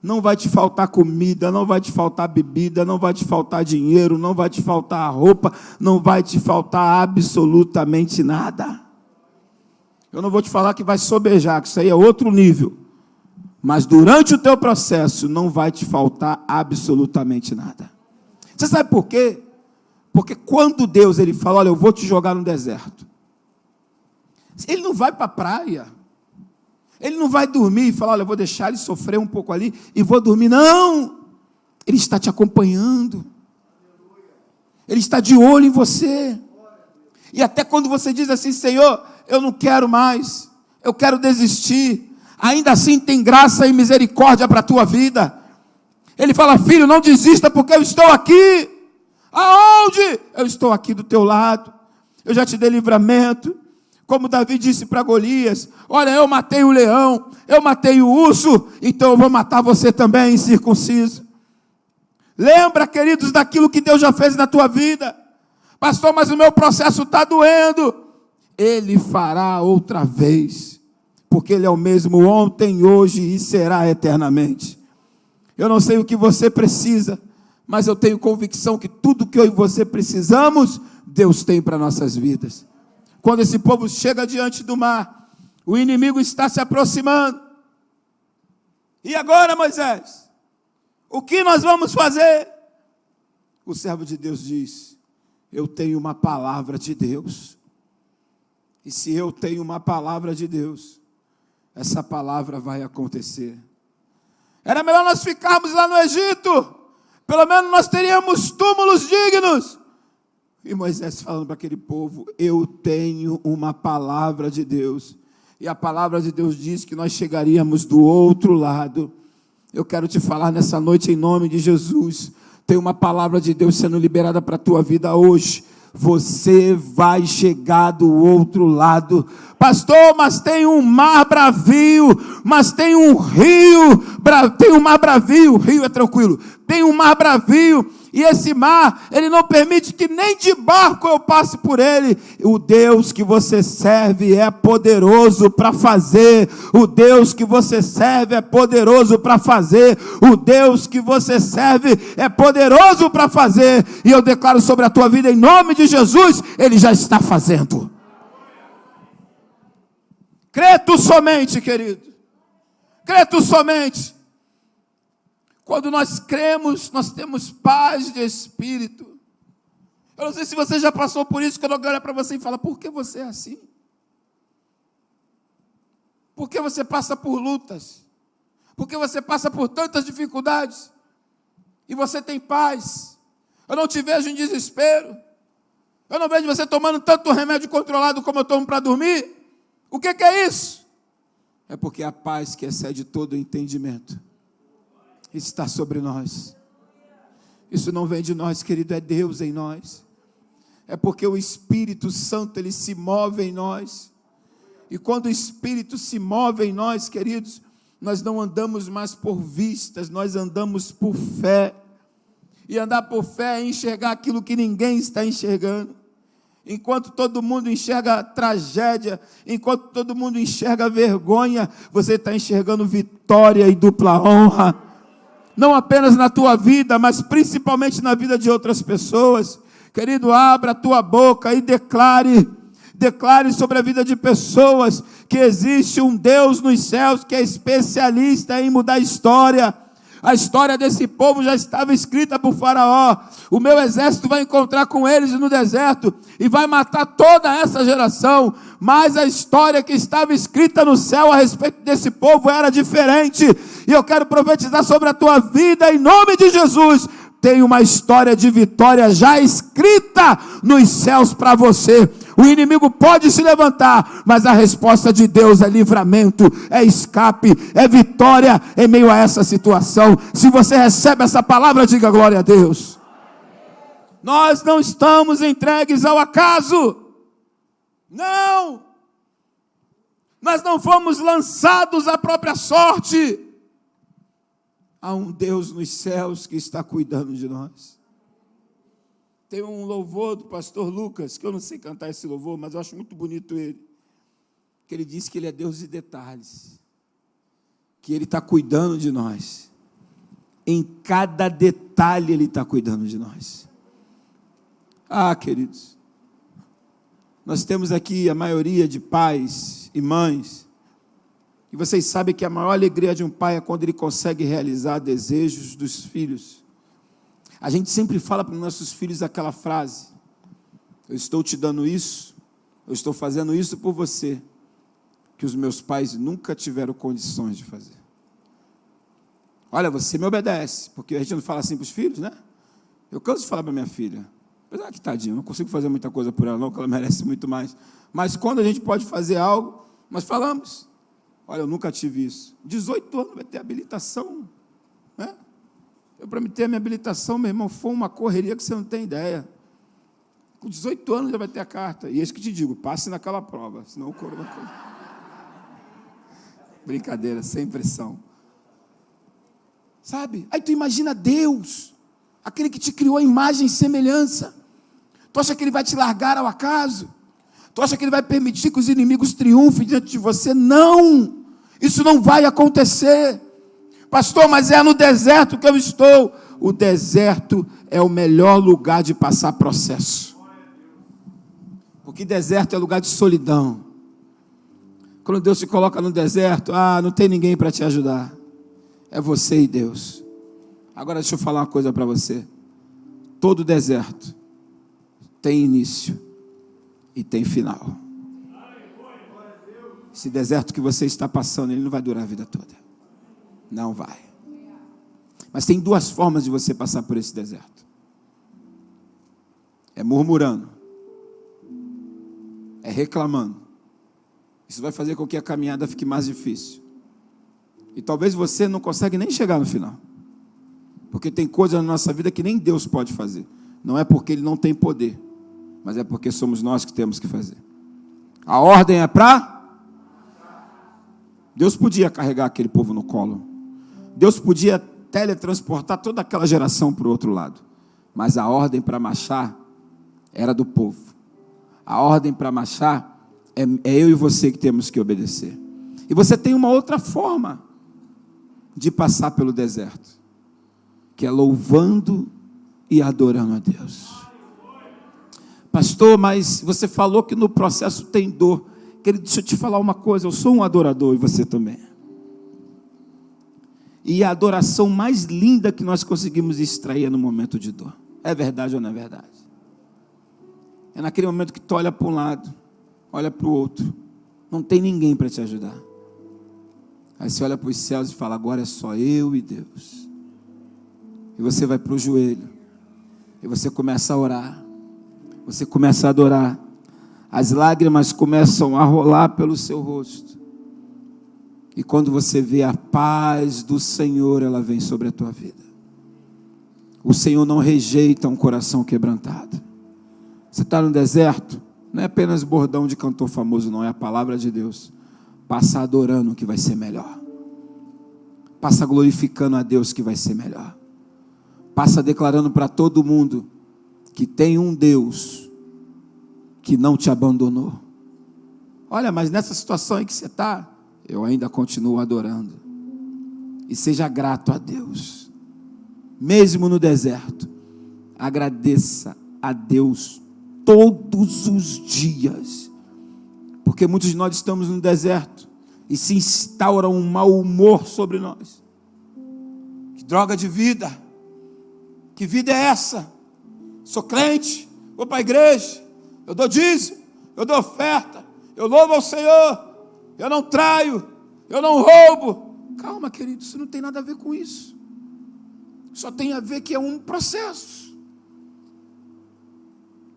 Não vai te faltar comida, não vai te faltar bebida, não vai te faltar dinheiro, não vai te faltar roupa, não vai te faltar absolutamente nada. Eu não vou te falar que vai sobejar, que isso aí é outro nível. Mas durante o teu processo não vai te faltar absolutamente nada. Você sabe por quê? Porque quando Deus ele fala, olha, eu vou te jogar no deserto. Ele não vai para a praia. Ele não vai dormir e falar, olha, eu vou deixar ele sofrer um pouco ali e vou dormir. Não! Ele está te acompanhando. Ele está de olho em você. E até quando você diz assim, Senhor, eu não quero mais, eu quero desistir, ainda assim tem graça e misericórdia para a tua vida. Ele fala, filho, não desista porque eu estou aqui. Aonde? Eu estou aqui do teu lado. eu já te dei livramento. Como Davi disse para Golias: olha, eu matei o leão, eu matei o urso, então eu vou matar você também, incircunciso. Lembra, queridos, daquilo que Deus já fez na tua vida. Pastor, mas o meu processo está doendo. Ele fará outra vez, porque Ele é o mesmo ontem, hoje e será eternamente. Eu não sei o que você precisa, mas eu tenho convicção que tudo que eu e você precisamos, Deus tem para nossas vidas. Quando esse povo chega diante do mar, o inimigo está se aproximando. E agora, Moisés, o que nós vamos fazer? O servo de Deus diz: eu tenho uma palavra de Deus. E se eu tenho uma palavra de Deus, essa palavra vai acontecer. Era melhor nós ficarmos lá no Egito, pelo menos nós teríamos túmulos dignos. E Moisés falando para aquele povo: eu tenho uma palavra de Deus. E a palavra de Deus diz que nós chegaríamos do outro lado. Eu quero te falar nessa noite em nome de Jesus. Tem uma palavra de Deus sendo liberada para a tua vida hoje. Você vai chegar do outro lado. Pastor, mas tem um mar bravio, mas tem um rio, tem um mar bravio, rio é tranquilo, tem um mar bravio, e esse mar, ele não permite que nem de barco eu passe por ele. O Deus que você serve é poderoso para fazer, o Deus que você serve é poderoso para fazer, o Deus que você serve é poderoso para fazer, e eu declaro sobre a tua vida em nome de Jesus, Ele já está fazendo. Crê tu somente, querido, crê tu somente. Quando nós cremos, nós temos paz de espírito. Eu não sei se você já passou por isso, quando alguém olha para você e fala: por que você é assim? Por que você passa por lutas? Por que você passa por tantas dificuldades? E você tem paz. Eu não te vejo em desespero. Eu não vejo você tomando tanto remédio controlado como eu tomo para dormir. O que é isso? É porque a paz que excede todo o entendimento está sobre nós. Isso não vem de nós, querido, é Deus em nós. É porque o Espírito Santo, ele se move em nós. E quando o Espírito se move em nós, queridos, nós não andamos mais por vistas, nós andamos por fé. E andar por fé é enxergar aquilo que ninguém está enxergando. Enquanto todo mundo enxerga tragédia, enquanto todo mundo enxerga vergonha, você está enxergando vitória e dupla honra. Não apenas na tua vida, mas principalmente na vida de outras pessoas. Querido, abra a tua boca e declare sobre a vida de pessoas que existe um Deus nos céus que é especialista em mudar a história. A história desse povo já estava escrita por Faraó. O meu exército vai encontrar com eles no deserto e vai matar toda essa geração. Mas a história que estava escrita no céu a respeito desse povo era diferente. E eu quero profetizar sobre a tua vida em nome de Jesus. Tem uma história de vitória já escrita nos céus para você. O inimigo pode se levantar, mas a resposta de Deus é livramento, é escape, é vitória em meio a essa situação. Se você recebe essa palavra, diga glória a Deus. Nós não estamos entregues ao acaso. Não. Nós não fomos lançados à própria sorte. Há um Deus nos céus que está cuidando de nós. Tem um louvor do pastor Lucas, que eu não sei cantar esse louvor, mas eu acho muito bonito ele. Que ele diz que ele é Deus de detalhes. Que ele está cuidando de nós. Em cada detalhe ele está cuidando de nós. Ah, queridos, nós temos aqui a maioria de pais e mães. E vocês sabem que a maior alegria de um pai é quando ele consegue realizar desejos dos filhos. A gente sempre fala para os nossos filhos aquela frase: eu estou te dando isso, eu estou fazendo isso por você, que os meus pais nunca tiveram condições de fazer. Olha, você me obedece, porque a gente não fala assim para os filhos, né? Eu canso de falar para minha filha, apesar que tadinho, eu não consigo fazer muita coisa por ela não, que ela merece muito mais. Mas quando a gente pode fazer algo, nós falamos. Olha, eu nunca tive isso. 18 anos vai ter habilitação, né? Eu, para me ter a minha habilitação, meu irmão, foi uma correria que você não tem ideia. Com 18 anos já vai ter a carta. E é isso que te digo, passe naquela prova, senão o couro vai cair. Brincadeira, sem pressão. Sabe? Aí tu imagina Deus, aquele que te criou a imagem e semelhança. Tu acha que Ele vai te largar ao acaso? Tu acha que Ele vai permitir que os inimigos triunfem diante de você? Não! Isso não vai acontecer. Pastor, mas é no deserto que eu estou. O deserto é o melhor lugar de passar processo. Porque deserto é lugar de solidão. Quando Deus te coloca no deserto, não tem ninguém para te ajudar. É você e Deus. Agora deixa eu falar uma coisa para você. Todo deserto tem início e tem final. Esse deserto que você está passando, ele não vai durar a vida toda. Não vai. Mas tem duas formas de você passar por esse deserto. É murmurando. É reclamando. Isso vai fazer com que a caminhada fique mais difícil. E talvez você não consiga nem chegar no final. Porque tem coisas na nossa vida que nem Deus pode fazer. Não é porque Ele não tem poder, mas é porque somos nós que temos que fazer. A ordem é para... Deus podia carregar aquele povo no colo. Deus podia teletransportar toda aquela geração para o outro lado. Mas a ordem para marchar era do povo. A ordem para marchar é eu e você que temos que obedecer. E você tem uma outra forma de passar pelo deserto, que é louvando e adorando a Deus. Pastor, mas você falou que no processo tem dor. Querido, deixa eu te falar uma coisa, eu sou um adorador e você também. E a adoração mais linda que nós conseguimos extrair é no momento de dor. É verdade ou não é verdade? É naquele momento que tu olha para um lado, olha para o outro, não tem ninguém para te ajudar. Aí você olha para os céus e fala, agora é só eu e Deus. E você vai para o joelho, e você começa a orar, você começa a adorar, as lágrimas começam a rolar pelo seu rosto, e quando você vê a paz do Senhor, ela vem sobre a tua vida. O Senhor não rejeita um coração quebrantado. Você está no deserto, não é apenas bordão de cantor famoso, não, é a palavra de Deus. Passa adorando que vai ser melhor. Passa glorificando a Deus que vai ser melhor. Passa declarando para todo mundo que tem um Deus que não te abandonou. Olha, mas nessa situação em que você está, eu ainda continuo adorando. E seja grato a Deus. Mesmo no deserto, agradeça a Deus todos os dias. Porque muitos de nós estamos no deserto e se instaura um mau humor sobre nós. Que droga de vida! Que vida é essa? Sou crente, vou para a igreja, eu dou dízimo, eu dou oferta, eu louvo ao Senhor, eu não traio, eu não roubo. Calma, querido, isso não tem nada a ver com isso. Só tem a ver que é um processo.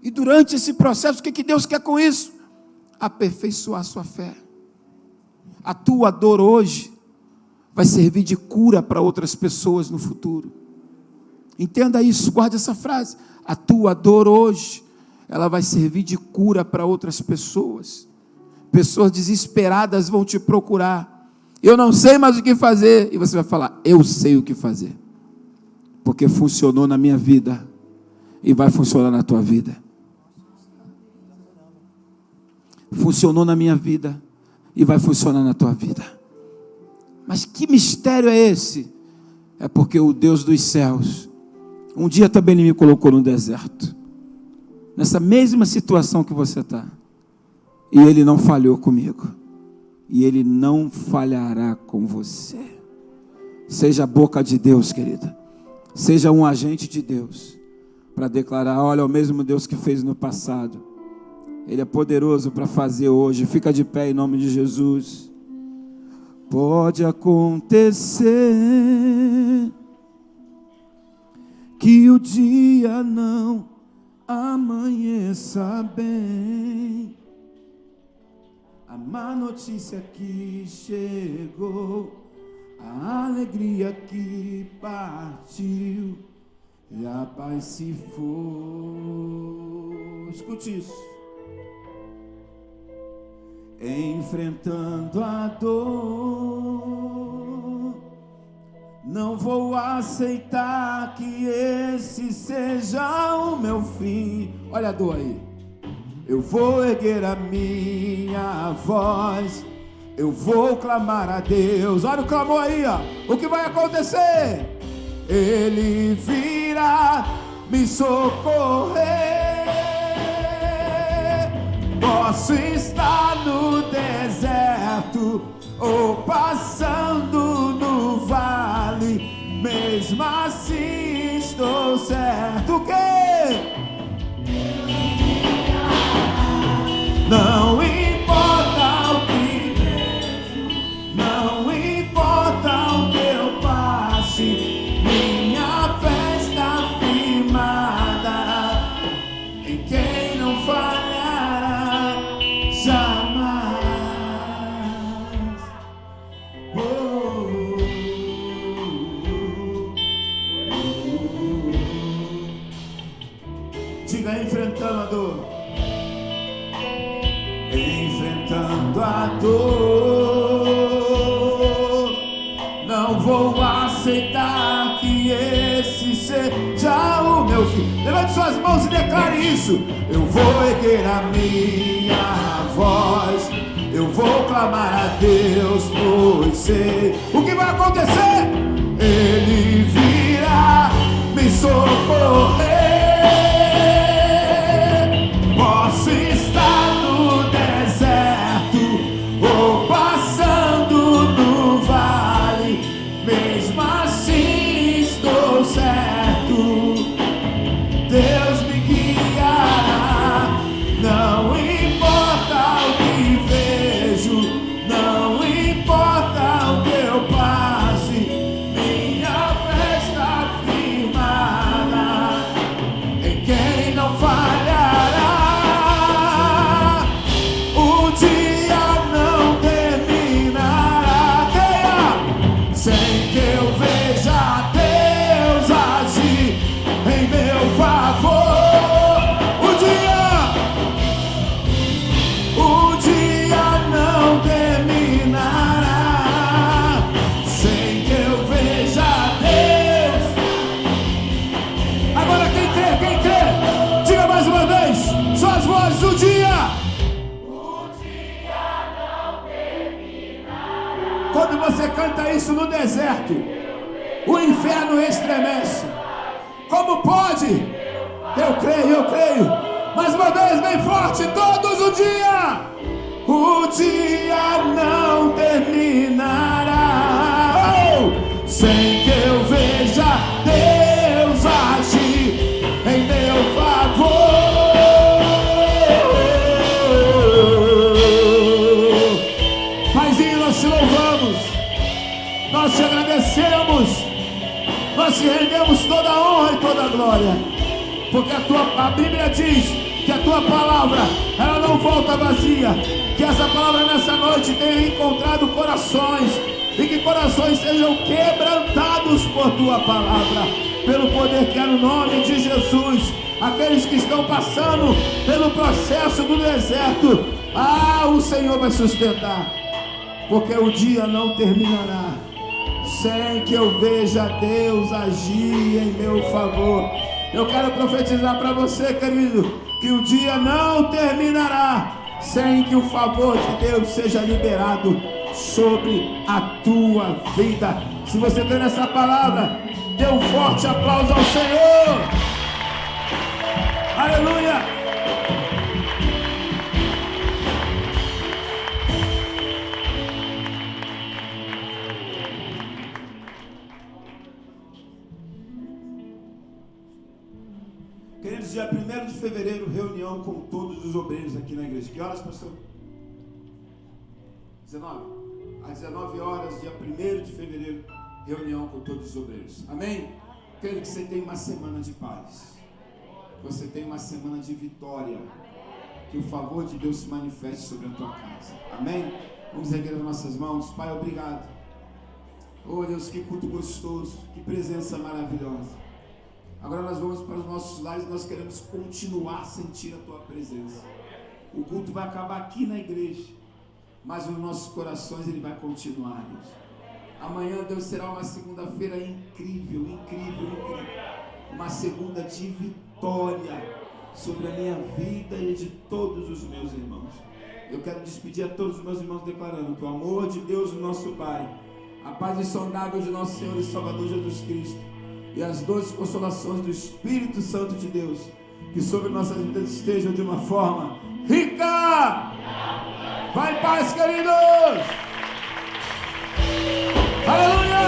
E durante esse processo, o que Deus quer com isso? Aperfeiçoar a sua fé. A tua dor hoje vai servir de cura para outras pessoas no futuro. Entenda isso, guarde essa frase. A tua dor hoje, ela vai servir de cura para outras pessoas. Pessoas desesperadas vão te procurar. Eu não sei mais o que fazer. E você vai falar, eu sei o que fazer. Porque funcionou na minha vida e vai funcionar na tua vida. Funcionou na minha vida e vai funcionar na tua vida. Mas que mistério é esse? É porque o Deus dos céus um dia também Ele me colocou no deserto, nessa mesma situação que você está, e Ele não falhou comigo, e Ele não falhará com você. Seja a boca de Deus, querida, seja um agente de Deus, para declarar, olha, o mesmo Deus que fez no passado, Ele é poderoso para fazer hoje. Fica de pé em nome de Jesus. Pode acontecer que o dia não amanheça bem. A má notícia que chegou, a alegria que partiu, e a paz se foi. Escute isso. Enfrentando a dor, não vou aceitar que esse seja o meu fim. Olha a dor aí. Eu vou erguer a minha voz, eu vou clamar a Deus. Olha o clamor aí, ó. O que vai acontecer? Ele virá me socorrer. Posso estar no deserto ou passando no vale, mesmo assim estou certo que não importa o que vejo, não importa o que eu passe, minha fé está firmada em quem não falhará jamais. Diga, enfrentando a dor. Enfrentando a dor, não vou aceitar que esse seja o meu fim. Levante suas mãos e declare isso. Eu vou erguer a minha voz, eu vou clamar a Deus, pois sei o que vai acontecer. Ele virá me socorrer. Posso estar no deserto ou passando no vale, mesmo assim estou certo. Deus me guiará. Não importa o que vejo, não importa o que eu passe, minha fé está firmada em quem não falhará. Quando você canta isso no deserto, o inferno estremece. Como pode? Eu creio. Mais uma vez, bem forte, todos o dia não terminará. Sem que eu veja Deus agir em meu favor. Paizinho, nós te louvamos, nós te agradecemos, nós te rendemos toda a honra e toda a glória, porque a Bíblia diz que a tua palavra, ela não volta vazia. Que essa palavra nessa noite tenha encontrado corações, e que corações sejam quebrantados por tua palavra, pelo poder que é no nome de Jesus. Aqueles que estão passando pelo processo do deserto, o Senhor vai sustentar, porque o dia não terminará sem que eu veja Deus agir em meu favor. Eu quero profetizar para você, querido, que o dia não terminará sem que o favor de Deus seja liberado sobre a tua vida. Se você tem essa palavra, dê um forte aplauso ao Senhor. Aleluia. Queridos, dia 1º de fevereiro, reunião com todos os obreiros aqui na igreja. Que horas, pastor? 19? Às 19 horas, dia 1º de fevereiro, reunião com todos os obreiros. Amém? Quero que você tenha uma semana de paz, que você tenha uma semana de vitória, que o favor de Deus se manifeste sobre a tua casa. Amém? Vamos erguer as nossas mãos. Pai, obrigado. Oh Deus, que culto gostoso, que presença maravilhosa. Agora nós vamos para os nossos lares, nós queremos continuar a sentir a tua presença. O culto vai acabar aqui na igreja, mas nos nossos corações ele vai continuar, Deus. Amanhã, Deus, será uma segunda-feira incrível, incrível, incrível. Uma segunda de vitória sobre a minha vida e de todos os meus irmãos. Eu quero despedir a todos os meus irmãos declarando que o amor de Deus, o nosso Pai, a paz insondável de nosso Senhor e Salvador Jesus Cristo e as doces consolações do Espírito Santo de Deus, que sobre nossas vidas estejam de uma forma rica. Vai em paz, queridos. Aleluia!